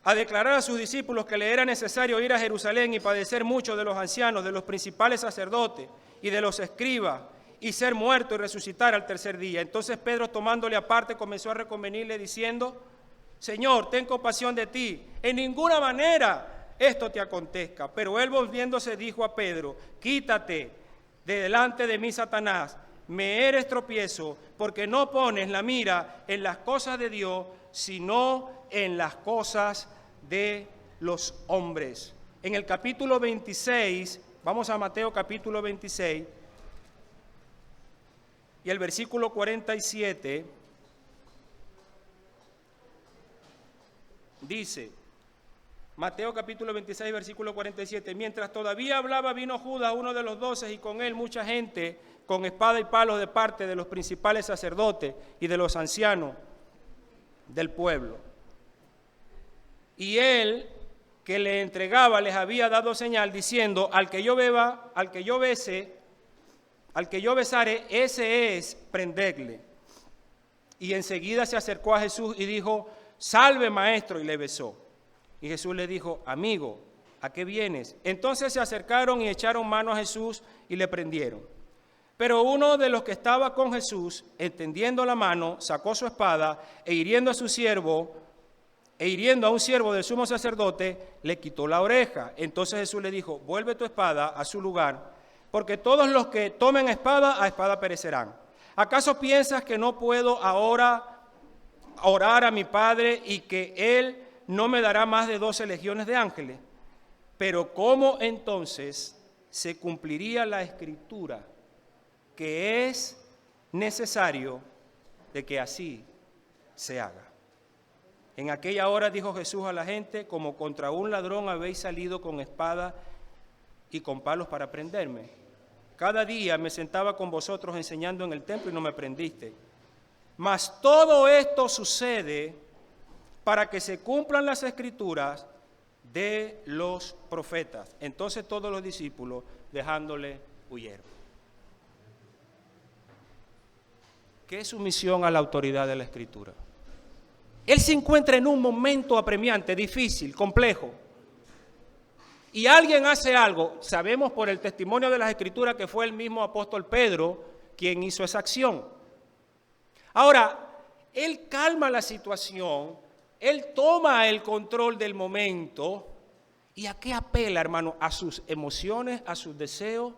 a declarar a sus discípulos que le era necesario ir a Jerusalén y padecer mucho de los ancianos, de los principales sacerdotes y de los escribas, y ser muerto y resucitar al tercer día. Entonces Pedro, tomándole aparte, comenzó a reconvenirle diciendo, Señor, ten compasión de ti, en ninguna manera esto te acontezca. Pero él, volviéndose, dijo a Pedro, quítate de delante de mí, Satanás, me eres tropiezo, porque no pones la mira en las cosas de Dios, sino en las cosas de los hombres. En el capítulo 26, vamos a Mateo capítulo 26, y el versículo 47, dice, Mateo capítulo 26, versículo 47, mientras todavía hablaba, vino Judas, uno de los 12, y con él mucha gente, con espada y palos de parte de los principales sacerdotes y de los ancianos del pueblo. Y él, que le entregaba, les había dado señal, diciendo, al que yo besare, ese es, prendedle. Y enseguida se acercó a Jesús y dijo, salve, maestro, y le besó. Y Jesús le dijo, amigo, ¿a qué vienes? Entonces se acercaron y echaron mano a Jesús y le prendieron. Pero uno de los que estaba con Jesús, extendiendo la mano, sacó su espada e hiriendo a un siervo del sumo sacerdote, le quitó la oreja. Entonces Jesús le dijo, vuelve tu espada a su lugar, porque todos los que tomen espada, a espada perecerán. ¿Acaso piensas que no puedo ahora orar a mi Padre y que Él no me dará más de 12 legiones de ángeles? Pero ¿cómo entonces se cumpliría la Escritura, que es necesario de que así se haga? En aquella hora dijo Jesús a la gente, como contra un ladrón habéis salido con espada y con palos para prenderme. Cada día me sentaba con vosotros enseñando en el templo y no me prendiste. Mas todo esto sucede para que se cumplan las escrituras de los profetas. Entonces todos los discípulos, dejándole, huyeron. ¿Qué es sumisión a la autoridad de la Escritura? Él se encuentra en un momento apremiante, difícil, complejo. Y alguien hace algo, sabemos por el testimonio de las Escrituras que fue el mismo apóstol Pedro quien hizo esa acción. Ahora, él calma la situación, él toma el control del momento. ¿Y a qué apela, hermano? A sus emociones, a sus deseos.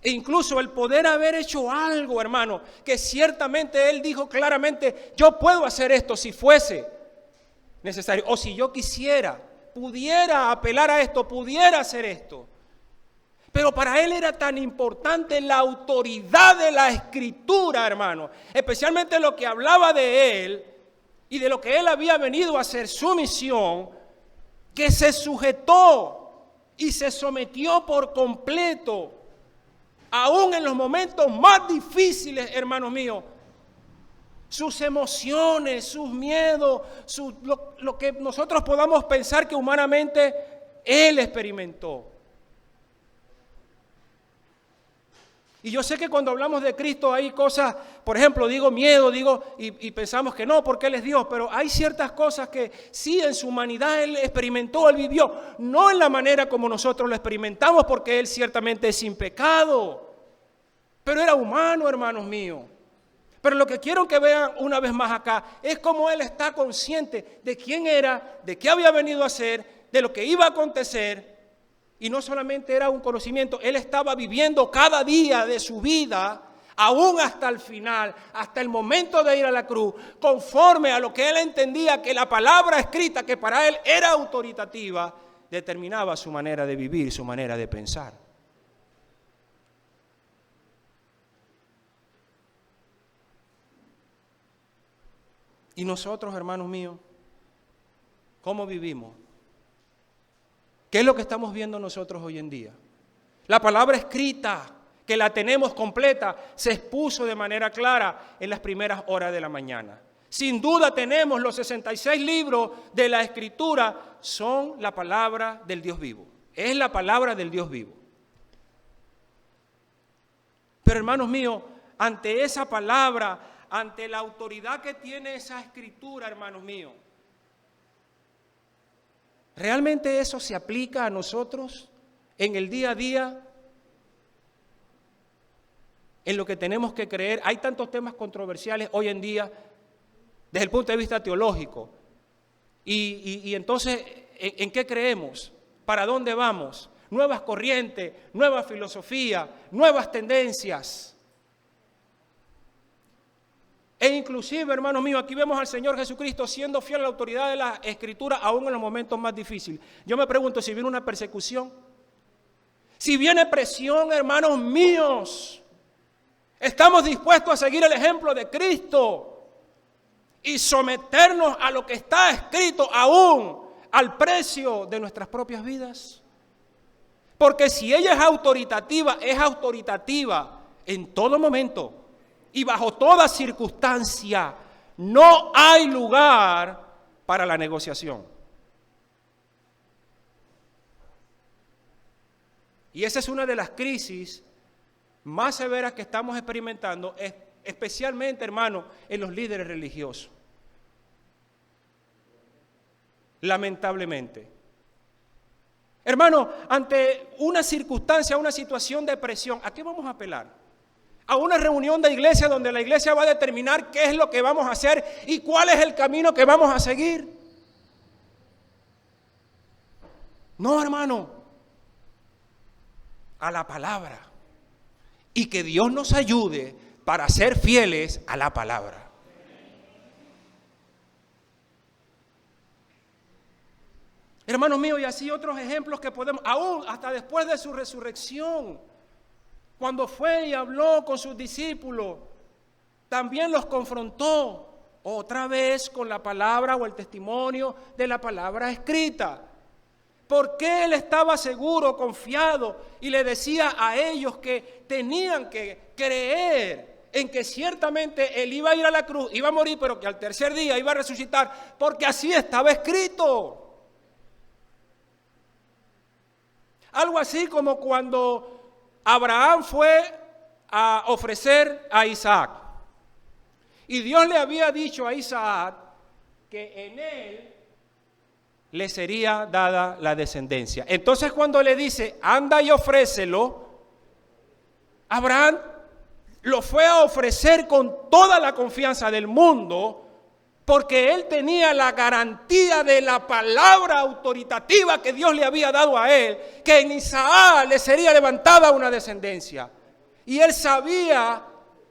E incluso el poder haber hecho algo, hermano, que ciertamente él dijo claramente, yo puedo hacer esto si fuese necesario, o si yo quisiera, pudiera apelar a esto, pudiera hacer esto. Pero para él era tan importante la autoridad de la Escritura, hermano, especialmente lo que hablaba de él y de lo que él había venido a hacer, su misión, que se sujetó y se sometió por completo. Aún en los momentos más difíciles, hermanos míos, sus emociones, sus miedos, lo que nosotros podamos pensar que humanamente él experimentó. Y yo sé que cuando hablamos de Cristo hay cosas, por ejemplo, digo miedo, y pensamos que no, porque Él es Dios, pero hay ciertas cosas que sí en su humanidad Él experimentó, Él vivió, no en la manera como nosotros lo experimentamos, porque Él ciertamente es sin pecado, pero era humano, hermanos míos. Pero lo que quiero que vean una vez más acá es cómo Él está consciente de quién era, de qué había venido a hacer, de lo que iba a acontecer. Y no solamente era un conocimiento, Él estaba viviendo cada día de su vida, aún hasta el final, hasta el momento de ir a la cruz, conforme a lo que Él entendía que la palabra escrita, que para Él era autoritativa, determinaba su manera de vivir, su manera de pensar. Y nosotros, hermanos míos, ¿cómo vivimos? ¿Qué es lo que estamos viendo nosotros hoy en día? La palabra escrita, que la tenemos completa, se expuso de manera clara en las primeras horas de la mañana. Sin duda tenemos los 66 libros de la Escritura, son la palabra del Dios vivo. Es la palabra del Dios vivo. Pero hermanos míos, ante esa palabra, ante la autoridad que tiene esa escritura, hermanos míos. ¿Realmente eso se aplica a nosotros en el día a día? En lo que tenemos que creer. Hay tantos temas controversiales hoy en día desde el punto de vista teológico. Y entonces, ¿en qué creemos? ¿Para dónde vamos? Nuevas corrientes, nueva filosofía, nuevas tendencias. E inclusive, hermanos míos, aquí vemos al Señor Jesucristo siendo fiel a la autoridad de la Escritura aún en los momentos más difíciles. Yo me pregunto si viene una persecución, si viene presión, hermanos míos, ¿estamos dispuestos a seguir el ejemplo de Cristo y someternos a lo que está escrito aún al precio de nuestras propias vidas? Porque si ella es autoritativa en todo momento y bajo toda circunstancia. No hay lugar para la negociación. Y esa es una de las crisis más severas que estamos experimentando, especialmente, hermano, en los líderes religiosos. Lamentablemente. Hermano, ante una circunstancia, una situación de presión, ¿a qué vamos a apelar? A una reunión de iglesia donde la iglesia va a determinar qué es lo que vamos a hacer y cuál es el camino que vamos a seguir. No, hermano, a la palabra. Y que Dios nos ayude para ser fieles a la palabra. Hermanos míos, y así otros ejemplos que podemos, aún hasta después de su resurrección, cuando fue y habló con sus discípulos, también los confrontó otra vez con la palabra o el testimonio de la palabra escrita. Porque él estaba seguro, confiado, y le decía a ellos que tenían que creer en que ciertamente él iba a ir a la cruz, iba a morir, pero que al tercer día iba a resucitar, porque así estaba escrito. Algo así como cuando Abraham fue a ofrecer a Isaac. Y Dios le había dicho a Isaac que en él le sería dada la descendencia. Entonces cuando le dice, anda y ofrécelo, Abraham lo fue a ofrecer con toda la confianza del mundo, porque él tenía la garantía de la palabra autoritativa que Dios le había dado a él, que en Isaac le sería levantada una descendencia. Y él sabía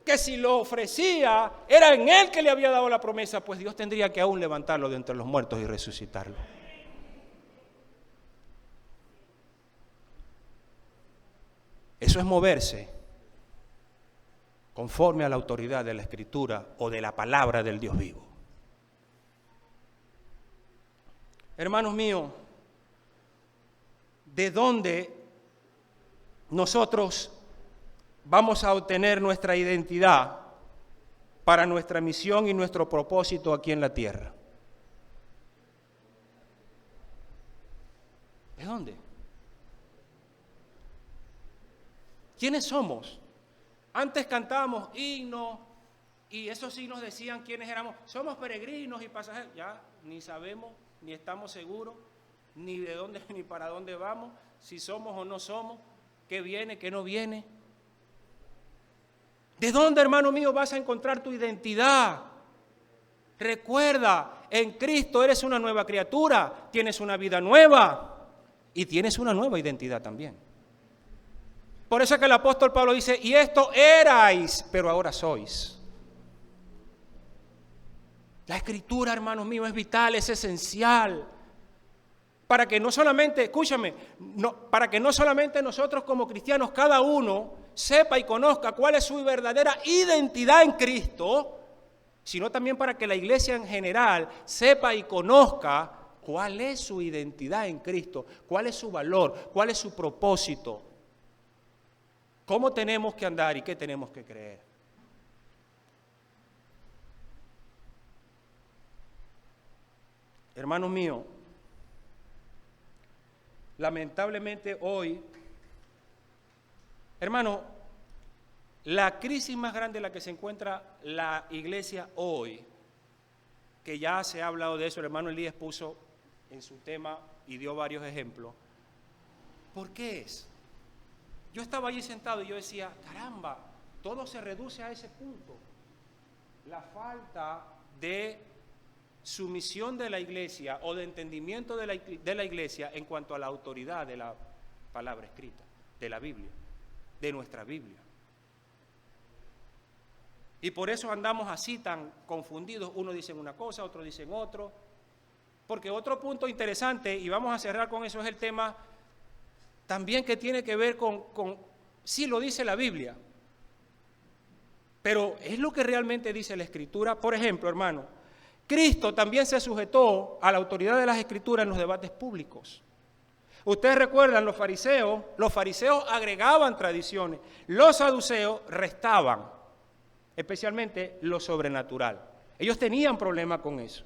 que si lo ofrecía, era en él que le había dado la promesa, pues Dios tendría que aún levantarlo de entre los muertos y resucitarlo. Eso es moverse conforme a la autoridad de la Escritura o de la palabra del Dios vivo. Hermanos míos, ¿de dónde nosotros vamos a obtener nuestra identidad para nuestra misión y nuestro propósito aquí en la tierra? ¿De dónde? ¿Quiénes somos? Antes cantábamos himnos y esos himnos decían quiénes éramos. Somos peregrinos y pasajeros. Ya ni sabemos, ni estamos seguros, ni de dónde, ni para dónde vamos, si somos o no somos, qué viene, qué no viene. ¿De dónde, hermano mío, vas a encontrar tu identidad? Recuerda, en Cristo eres una nueva criatura, tienes una vida nueva y tienes una nueva identidad también. Por eso es que el apóstol Pablo dice, y esto erais, pero ahora sois. La Escritura, hermanos míos, es vital, es esencial. Para que no solamente, escúchame, para que no solamente nosotros como cristianos, cada uno sepa y conozca cuál es su verdadera identidad en Cristo, sino también para que la iglesia en general sepa y conozca cuál es su identidad en Cristo, cuál es su valor, cuál es su propósito. ¿Cómo tenemos que andar y qué tenemos que creer? Hermanos míos, lamentablemente hoy, hermano, La crisis más grande en la que se encuentra la iglesia hoy, que ya se ha hablado de eso, el hermano Elías puso en su tema y dio varios ejemplos. ¿Por qué es? Yo estaba allí sentado y yo decía, caramba, todo se reduce a ese punto. La falta de sumisión de la iglesia o de entendimiento de la iglesia en cuanto a la autoridad de la palabra escrita, de la Biblia, de nuestra Biblia. Y por eso andamos así tan confundidos, unos dicen una cosa, otros dicen otro, porque otro punto interesante, y vamos a cerrar con eso, es el tema también que tiene que ver con sí lo dice la Biblia, pero ¿es lo que realmente dice la Escritura? Por ejemplo, hermano, Cristo también se sujetó a la autoridad de las Escrituras en los debates públicos. Ustedes recuerdan, los fariseos agregaban tradiciones, los saduceos restaban, especialmente lo sobrenatural. Ellos tenían problema con eso.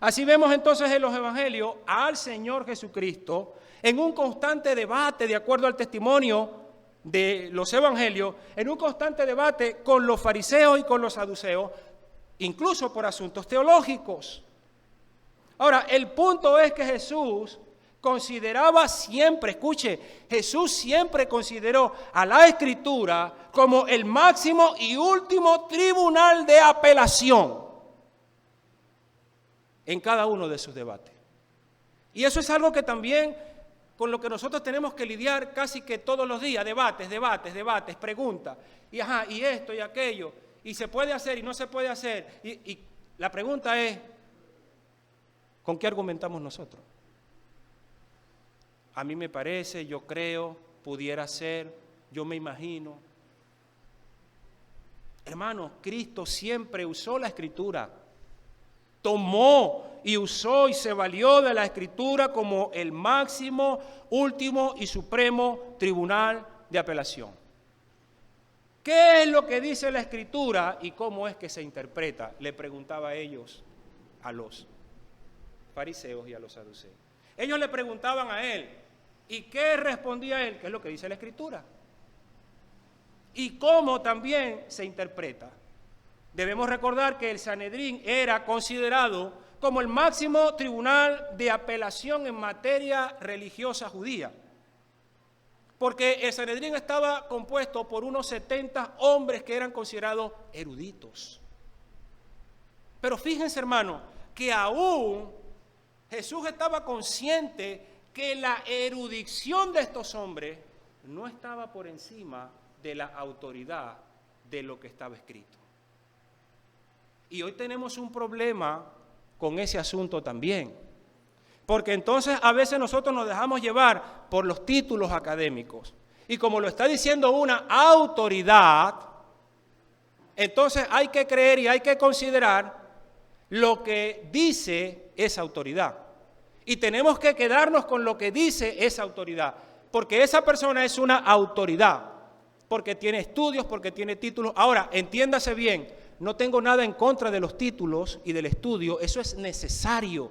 Así vemos entonces en los evangelios al Señor Jesucristo en un constante debate, de acuerdo al testimonio de los evangelios, en un constante debate con los fariseos y con los saduceos, incluso por asuntos teológicos. Ahora, el punto es que Jesús consideraba siempre, escuche, Jesús siempre consideró a la Escritura como el máximo y último tribunal de apelación en cada uno de sus debates. Y eso es algo que también con lo que nosotros tenemos que lidiar casi que todos los días, debates, preguntas, y esto y aquello, y se puede hacer y no se puede hacer, y la pregunta es, ¿con qué argumentamos nosotros? A mí me parece, yo creo, pudiera ser, yo me imagino. Hermanos, Cristo siempre usó la Escritura, tomó y usó y se valió de la Escritura como el máximo, último y supremo tribunal de apelación. ¿Qué es lo que dice la Escritura y cómo es que se interpreta? Le preguntaba a ellos, a los fariseos y a los saduceos. Ellos le preguntaban a él, ¿y qué respondía él? ¿Qué es lo que dice la Escritura? Y cómo también se interpreta. Debemos recordar que el Sanedrín era considerado como el máximo tribunal de apelación en materia religiosa judía, porque el Sanedrín estaba compuesto por unos 70 hombres que eran considerados eruditos. Pero fíjense, hermano, que aún Jesús estaba consciente que la erudición de estos hombres no estaba por encima de la autoridad de lo que estaba escrito. Y hoy tenemos un problema con ese asunto también, porque entonces a veces nosotros nos dejamos llevar por los títulos académicos, y como lo está diciendo una autoridad, entonces hay que creer y hay que considerar lo que dice esa autoridad, y tenemos que quedarnos con lo que dice esa autoridad, porque esa persona es una autoridad, porque tiene estudios, porque tiene títulos. Ahora, entiéndase bien, no tengo nada en contra de los títulos y del estudio, eso es necesario,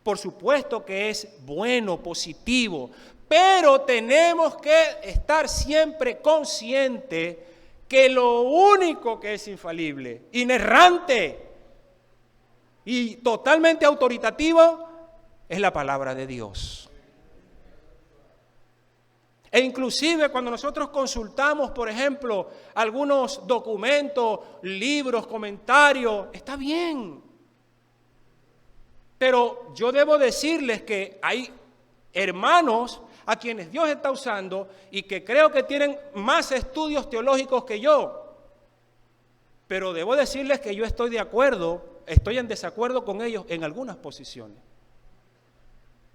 por supuesto que es bueno, positivo, pero tenemos que estar siempre conscientes que lo único que es infalible, inerrante y totalmente autoritativo es la palabra de Dios. E inclusive cuando nosotros consultamos, por ejemplo, algunos documentos, libros, comentarios, está bien. Pero yo debo decirles que hay hermanos a quienes Dios está usando y que creo que tienen más estudios teológicos que yo. Pero debo decirles que yo estoy en desacuerdo con ellos en algunas posiciones.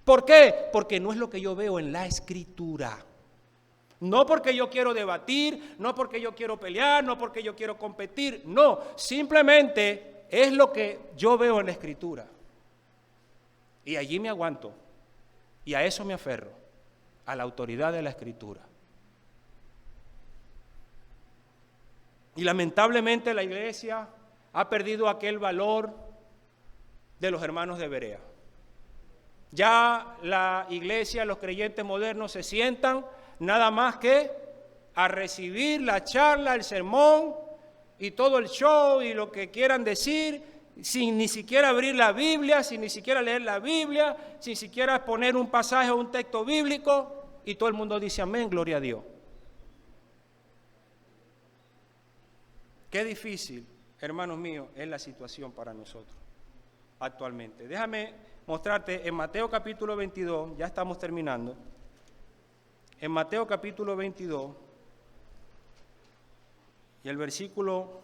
¿Por qué? Porque no es lo que yo veo en la Escritura. No porque yo quiero debatir, no porque yo quiero pelear, no porque yo quiero competir, no, simplemente es lo que yo veo en la Escritura. Y allí me aguanto, y a eso me aferro, a la autoridad de la Escritura. Y lamentablemente la iglesia ha perdido aquel valor de los hermanos de Berea. Ya la iglesia, los creyentes modernos se sientan nada más que a recibir la charla, el sermón y todo el show y lo que quieran decir, sin ni siquiera abrir la Biblia, sin ni siquiera leer la Biblia, sin siquiera poner un pasaje o un texto bíblico, y todo el mundo dice amén, gloria a Dios. Qué difícil, hermanos míos, es la situación para nosotros actualmente. Déjame mostrarte en Mateo capítulo 22, ya estamos terminando. En Mateo capítulo 22 y el versículo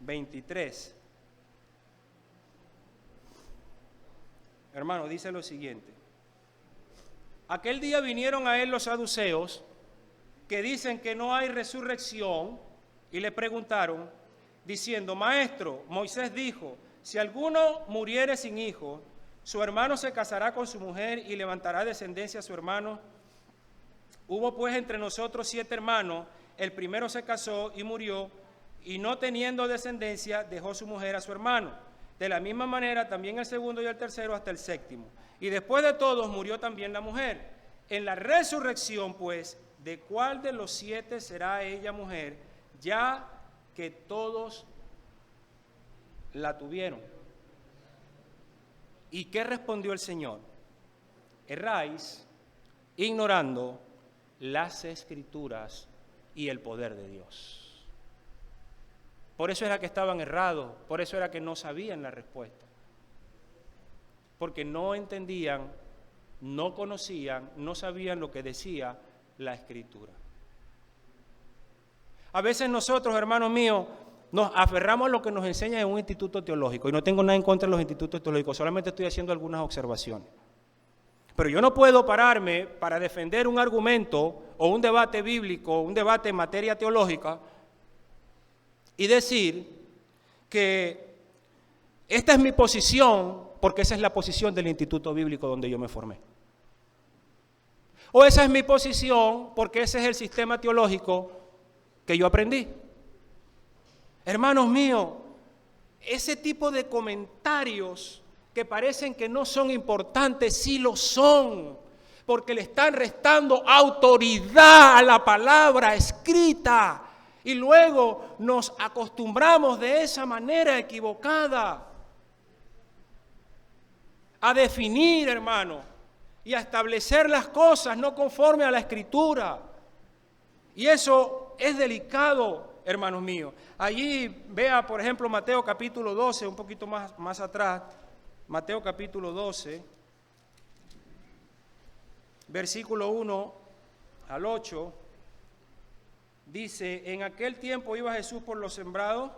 23. Hermano, dice lo siguiente. Aquel día vinieron a él los saduceos, que dicen que no hay resurrección, y le preguntaron, diciendo, Maestro, Moisés dijo, si alguno muriere sin hijo, su hermano se casará con su mujer y levantará descendencia a su hermano. Hubo pues entre nosotros 7 hermanos, el primero se casó y murió, y no teniendo descendencia, dejó su mujer a su hermano. De la misma manera también el segundo y el tercero hasta el séptimo. Y después de todos murió también la mujer. En la resurrección, pues, ¿de cuál de los 7 será ella mujer, ya que todos la tuvieron? ¿Y qué respondió el Señor? Erráis ignorando las Escrituras y el poder de Dios. Por eso era que estaban errados, por eso era que no sabían la respuesta. Porque no entendían, no conocían, no sabían lo que decía la Escritura. A veces nosotros, hermanos míos, nos aferramos a lo que nos enseña en un instituto teológico, y no tengo nada en contra de los institutos teológicos, solamente estoy haciendo algunas observaciones. Pero yo no puedo pararme para defender un argumento o un debate bíblico, un debate en materia teológica, y decir que esta es mi posición porque esa es la posición del instituto bíblico donde yo me formé. O esa es mi posición porque ese es el sistema teológico que yo aprendí. Hermanos míos, ese tipo de comentarios que parecen que no son importantes, sí lo son, porque le están restando autoridad a la palabra escrita. Y luego nos acostumbramos de esa manera equivocada a definir, hermano, y a establecer las cosas no conforme a la Escritura. Y eso es delicado, hermanos míos. Allí vea, por ejemplo, Mateo capítulo 12, un poquito más atrás, Mateo capítulo 12, versículo 1 al 8. Dice, en aquel tiempo iba Jesús por los sembrados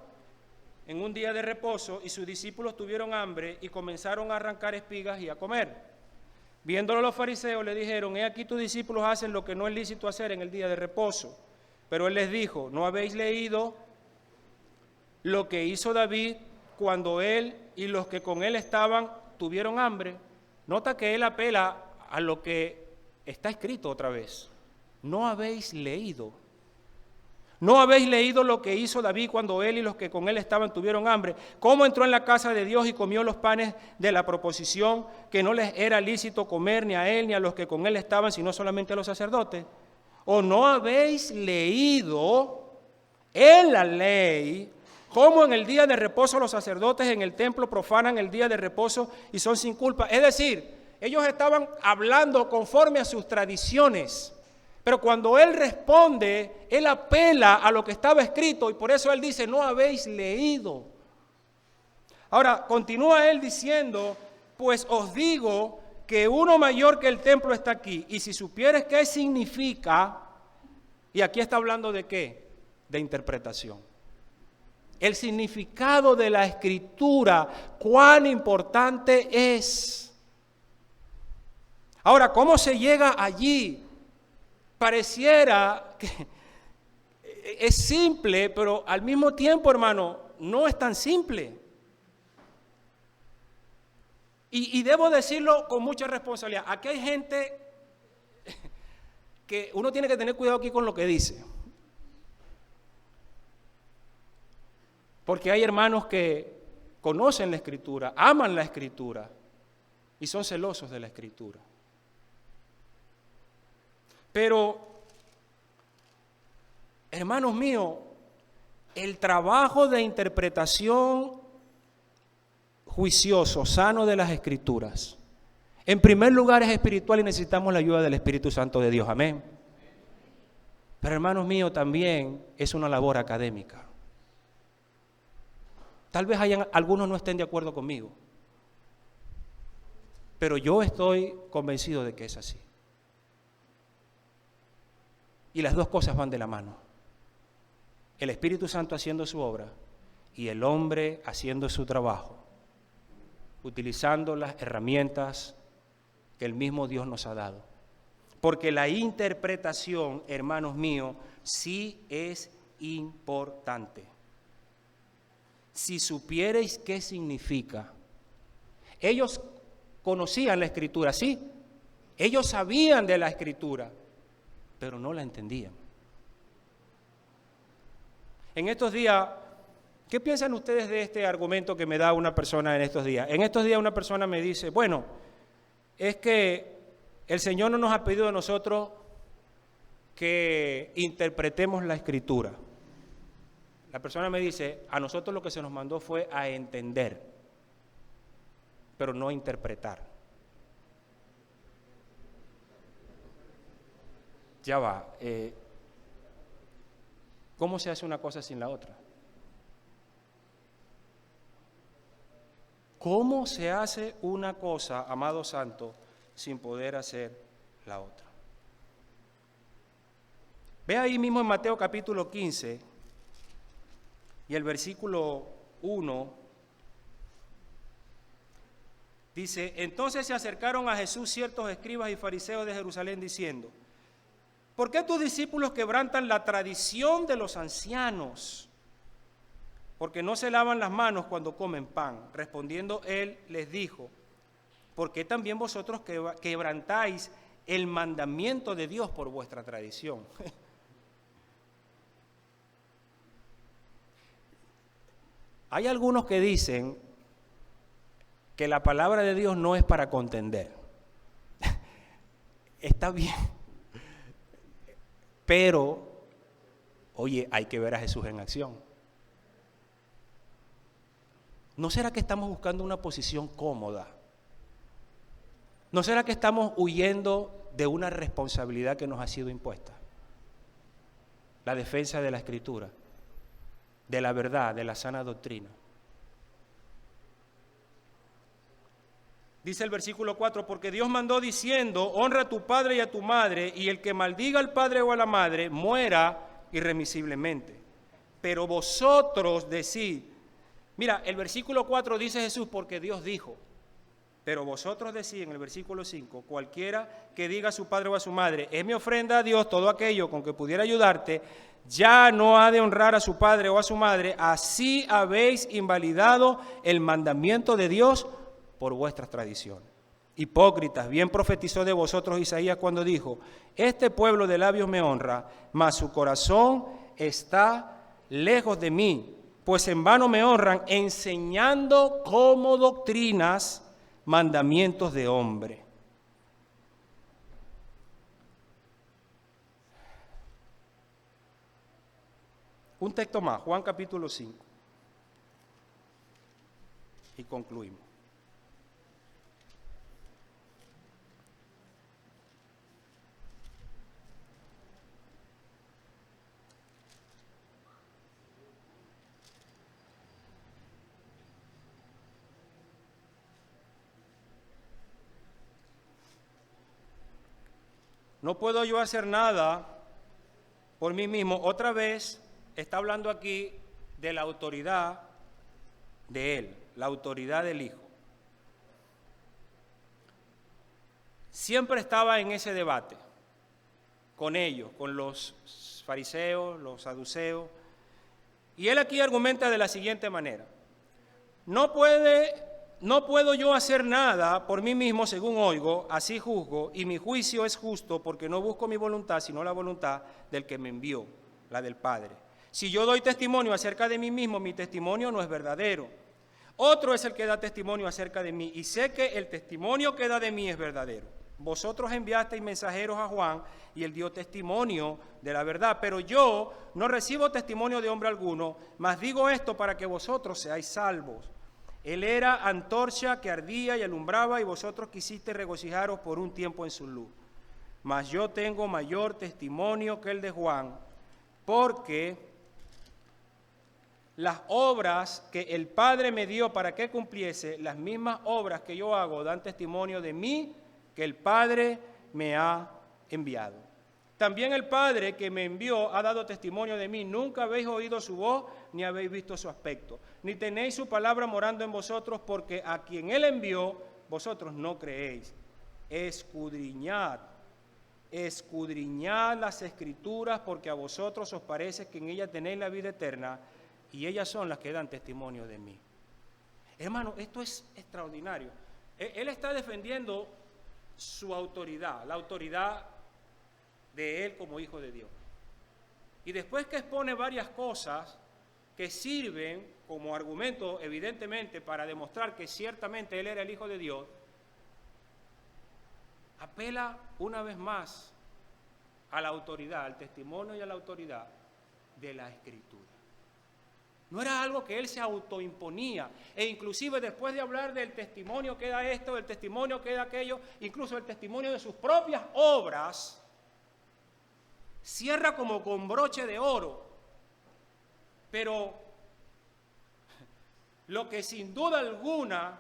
en un día de reposo, y sus discípulos tuvieron hambre y comenzaron a arrancar espigas y a comer. Viéndolo los fariseos le dijeron, he aquí tus discípulos hacen lo que no es lícito hacer en el día de reposo. Pero él les dijo, ¿no habéis leído lo que hizo David cuando él y los que con él estaban tuvieron hambre? Nota que él apela a lo que está escrito otra vez. ¿No habéis leído? ¿No habéis leído lo que hizo David cuando él y los que con él estaban tuvieron hambre? ¿Cómo entró en la casa de Dios y comió los panes de la proposición, que no les era lícito comer ni a él ni a los que con él estaban, sino solamente a los sacerdotes? ¿O no habéis leído en la ley cómo en el día de reposo los sacerdotes en el templo profanan el día de reposo y son sin culpa? Es decir, ellos estaban hablando conforme a sus tradiciones. Pero cuando él responde, él apela a lo que estaba escrito, y por eso él dice, no habéis leído. Ahora, continúa él diciendo, pues os digo que uno mayor que el templo está aquí, y si supieres qué significa, y aquí está hablando de qué, de interpretación. El significado de la Escritura, cuán importante es. Ahora, ¿cómo se llega allí? Pareciera que es simple, pero al mismo tiempo, hermano, no es tan simple. Y debo decirlo con mucha responsabilidad. Aquí hay gente que uno tiene que tener cuidado aquí con lo que dice. Porque hay hermanos que conocen la Escritura, aman la Escritura y son celosos de la Escritura. Pero, hermanos míos, el trabajo de interpretación juicioso, sano de las Escrituras, en primer lugar es espiritual y necesitamos la ayuda del Espíritu Santo de Dios. Amén. Pero, hermanos míos, también es una labor académica. Tal vez algunos no estén de acuerdo conmigo, pero yo estoy convencido de que es así. Y las dos cosas van de la mano. El Espíritu Santo haciendo su obra y el hombre haciendo su trabajo, utilizando las herramientas que el mismo Dios nos ha dado. Porque la interpretación, hermanos míos, sí es importante. Si supierais qué significa. Ellos conocían la Escritura, sí. Ellos sabían de la Escritura, pero no la entendían. En estos días, ¿qué piensan ustedes de este argumento que me da una persona en estos días? En estos días una persona me dice, bueno, es que el Señor no nos ha pedido a nosotros que interpretemos la Escritura. La persona me dice, a nosotros lo que se nos mandó fue a entender, pero no a interpretar. Ya va. ¿Cómo se hace una cosa sin la otra? ¿Cómo se hace una cosa, amado santo, sin poder hacer la otra? Ve ahí mismo en Mateo capítulo 15 y el versículo 1, dice, entonces se acercaron a Jesús ciertos escribas y fariseos de Jerusalén diciendo, ¿por qué tus discípulos quebrantan la tradición de los ancianos? Porque no se lavan las manos cuando comen pan. Respondiendo él les dijo, ¿por qué también vosotros quebrantáis el mandamiento de Dios por vuestra tradición? Hay algunos que dicen que la palabra de Dios no es para contender. Está bien. Pero, oye, hay que ver a Jesús en acción. ¿No será que estamos buscando una posición cómoda? ¿No será que estamos huyendo de una responsabilidad que nos ha sido impuesta? La defensa de la Escritura, de la verdad, de la sana doctrina. Dice el versículo 4, porque Dios mandó diciendo, honra a tu padre y a tu madre, y el que maldiga al padre o a la madre, muera irremisiblemente. Pero vosotros decid, mira, el versículo 4 dice Jesús, porque Dios dijo, pero vosotros decid en el versículo 5, cualquiera que diga a su padre o a su madre, es mi ofrenda a Dios todo aquello con que pudiera ayudarte, ya no ha de honrar a su padre o a su madre, así habéis invalidado el mandamiento de Dios por vuestras tradiciones. Hipócritas, bien profetizó de vosotros Isaías cuando dijo, este pueblo de labios me honra, mas su corazón está lejos de mí, pues en vano me honran, enseñando como doctrinas mandamientos de hombre. Un texto más, Juan capítulo 5. Y concluimos. No puedo yo hacer nada por mí mismo. Otra vez está hablando aquí de la autoridad de Él, la autoridad del Hijo. Siempre estaba en ese debate con ellos, con los fariseos, los saduceos. Y Él aquí argumenta de la siguiente manera. No puedo yo hacer nada por mí mismo según oigo, así juzgo, y mi juicio es justo porque no busco mi voluntad, sino la voluntad del que me envió, la del Padre. Si yo doy testimonio acerca de mí mismo, mi testimonio no es verdadero. Otro es el que da testimonio acerca de mí, y sé que el testimonio que da de mí es verdadero. Vosotros enviasteis mensajeros a Juan y él dio testimonio de la verdad, pero yo no recibo testimonio de hombre alguno, mas digo esto para que vosotros seáis salvos. Él era antorcha que ardía y alumbraba, y vosotros quisisteis regocijaros por un tiempo en su luz. Mas yo tengo mayor testimonio que el de Juan, porque las obras que el Padre me dio para que cumpliese, las mismas obras que yo hago, dan testimonio de mí, que el Padre me ha enviado. También el Padre que me envió ha dado testimonio de mí. Nunca habéis oído su voz, ni habéis visto su aspecto, ni tenéis su palabra morando en vosotros, porque a quien Él envió, vosotros no creéis. Escudriñad las Escrituras, porque a vosotros os parece que en ellas tenéis la vida eterna, y ellas son las que dan testimonio de mí. Hermano, esto es extraordinario. Él está defendiendo su autoridad, la autoridad de él como hijo de Dios. Y después que expone varias cosas que sirven como argumento, evidentemente, para demostrar que ciertamente él era el hijo de Dios, apela una vez más a la autoridad, al testimonio y a la autoridad de la Escritura. No era algo que él se autoimponía, e inclusive después de hablar del testimonio que da esto, del testimonio que da aquello, incluso el testimonio de sus propias obras, cierra como con broche de oro. Pero lo que sin duda alguna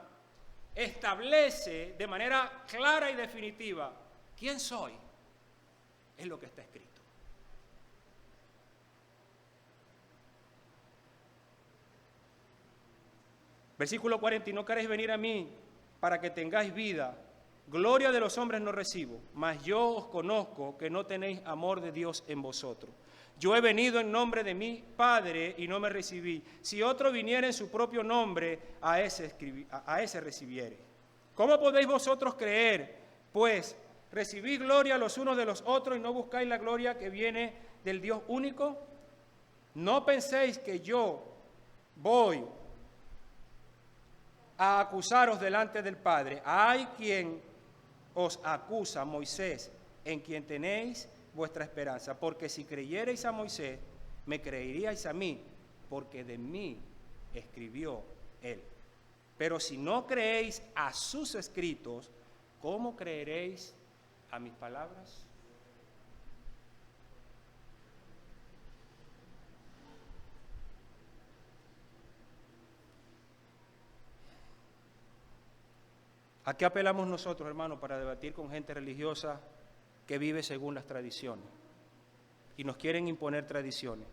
establece de manera clara y definitiva quién soy, es lo que está escrito. Versículo 40, y no queréis venir a mí para que tengáis vida. Gloria de los hombres no recibo, mas yo os conozco que no tenéis amor de Dios en vosotros. Yo he venido en nombre de mi Padre y no me recibí. Si otro viniera en su propio nombre, a ese recibiere. ¿Cómo podéis vosotros creer? Pues recibid gloria los unos de los otros y no buscáis la gloria que viene del Dios único. No penséis que yo voy a acusaros delante del Padre. Hay quien os acusa, Moisés, en quien tenéis vuestra esperanza. Porque si creyereis a Moisés, me creeríais a mí, porque de mí escribió él. Pero si no creéis a sus escritos, ¿cómo creeréis a mis palabras? ¿A qué apelamos nosotros, hermanos, para debatir con gente religiosa que vive según las tradiciones? Y nos quieren imponer tradiciones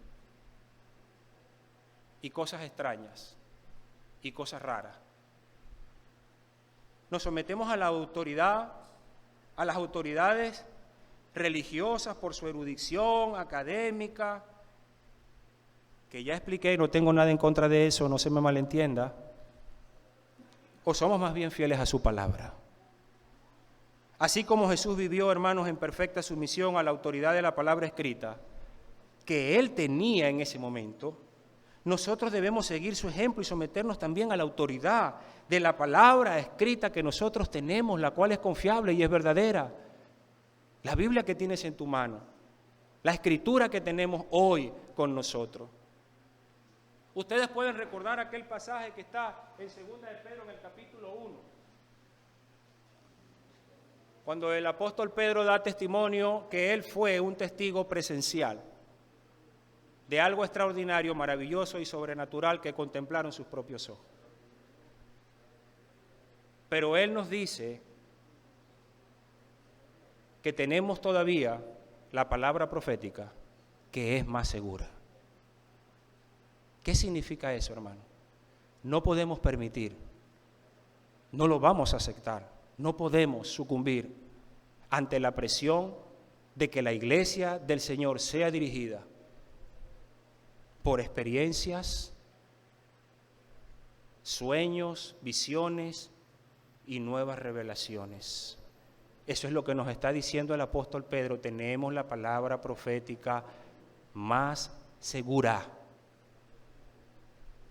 y cosas extrañas y cosas raras. Nos sometemos a la autoridad, a las autoridades religiosas por su erudición académica, que ya expliqué, no tengo nada en contra de eso, no se me malentienda. ¿O somos más bien fieles a su palabra? Así como Jesús vivió, hermanos, en perfecta sumisión a la autoridad de la palabra escrita que él tenía en ese momento, nosotros debemos seguir su ejemplo y someternos también a la autoridad de la palabra escrita que nosotros tenemos, la cual es confiable y es verdadera. La Biblia que tienes en tu mano, la escritura que tenemos hoy con nosotros. Ustedes pueden recordar aquel pasaje que está en 2 de Pedro en el capítulo 1, cuando el apóstol Pedro da testimonio que él fue un testigo presencial de algo extraordinario, maravilloso y sobrenatural que contemplaron sus propios ojos. Pero él nos dice que tenemos todavía la palabra profética que es más segura. ¿Qué significa eso, hermano? No podemos permitir, no lo vamos a aceptar, no podemos sucumbir ante la presión de que la iglesia del Señor sea dirigida por experiencias, sueños, visiones y nuevas revelaciones. Eso es lo que nos está diciendo el apóstol Pedro. Tenemos la palabra profética más segura.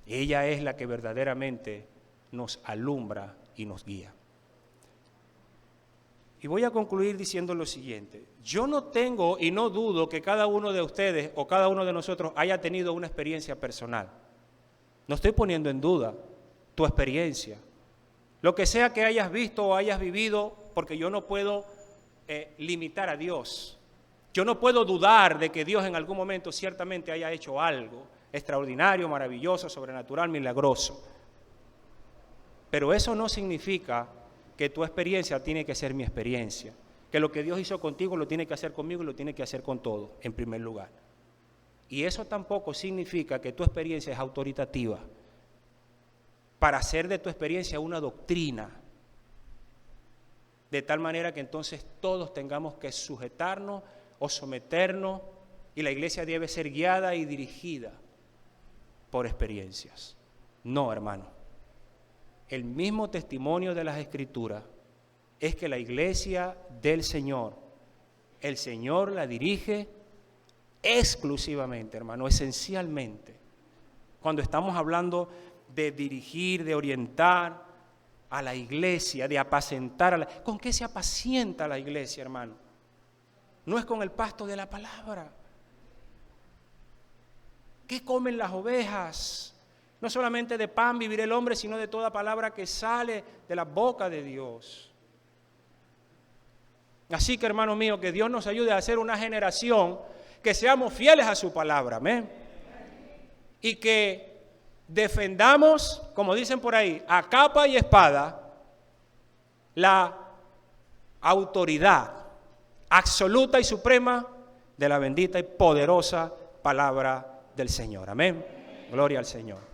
Ella es la que verdaderamente nos alumbra y nos guía. Y voy a concluir diciendo lo siguiente. Yo no tengo y no dudo que cada uno de ustedes o cada uno de nosotros haya tenido una experiencia personal. No estoy poniendo en duda tu experiencia. Lo que sea que hayas visto o hayas vivido, porque yo no puedo limitar a Dios. Yo no puedo dudar de que Dios en algún momento ciertamente haya hecho algo extraordinario, maravilloso, sobrenatural, milagroso. Pero eso no significa que tu experiencia tiene que ser mi experiencia, que lo que Dios hizo contigo lo tiene que hacer conmigo y lo tiene que hacer con todo, en primer lugar. Y eso tampoco significa que tu experiencia es autoritativa para hacer de tu experiencia una doctrina, de tal manera que entonces todos tengamos que sujetarnos o someternos, y la iglesia debe ser guiada y dirigida por experiencias. No, hermano. El mismo testimonio de las Escrituras es que la iglesia del Señor, el Señor la dirige exclusivamente, hermano, esencialmente. Cuando estamos hablando de dirigir, de orientar a la iglesia, de apacentar ¿con qué se apacienta la iglesia, hermano? No es con el pasto de la palabra. ¿Qué comen las ovejas? No solamente de pan vivirá el hombre, sino de toda palabra que sale de la boca de Dios. Así que, hermano mío, que Dios nos ayude a ser una generación que seamos fieles a su palabra, amén. Y que defendamos, como dicen por ahí, a capa y espada, la autoridad absoluta y suprema de la bendita y poderosa palabra del Señor, amén. Gloria al Señor.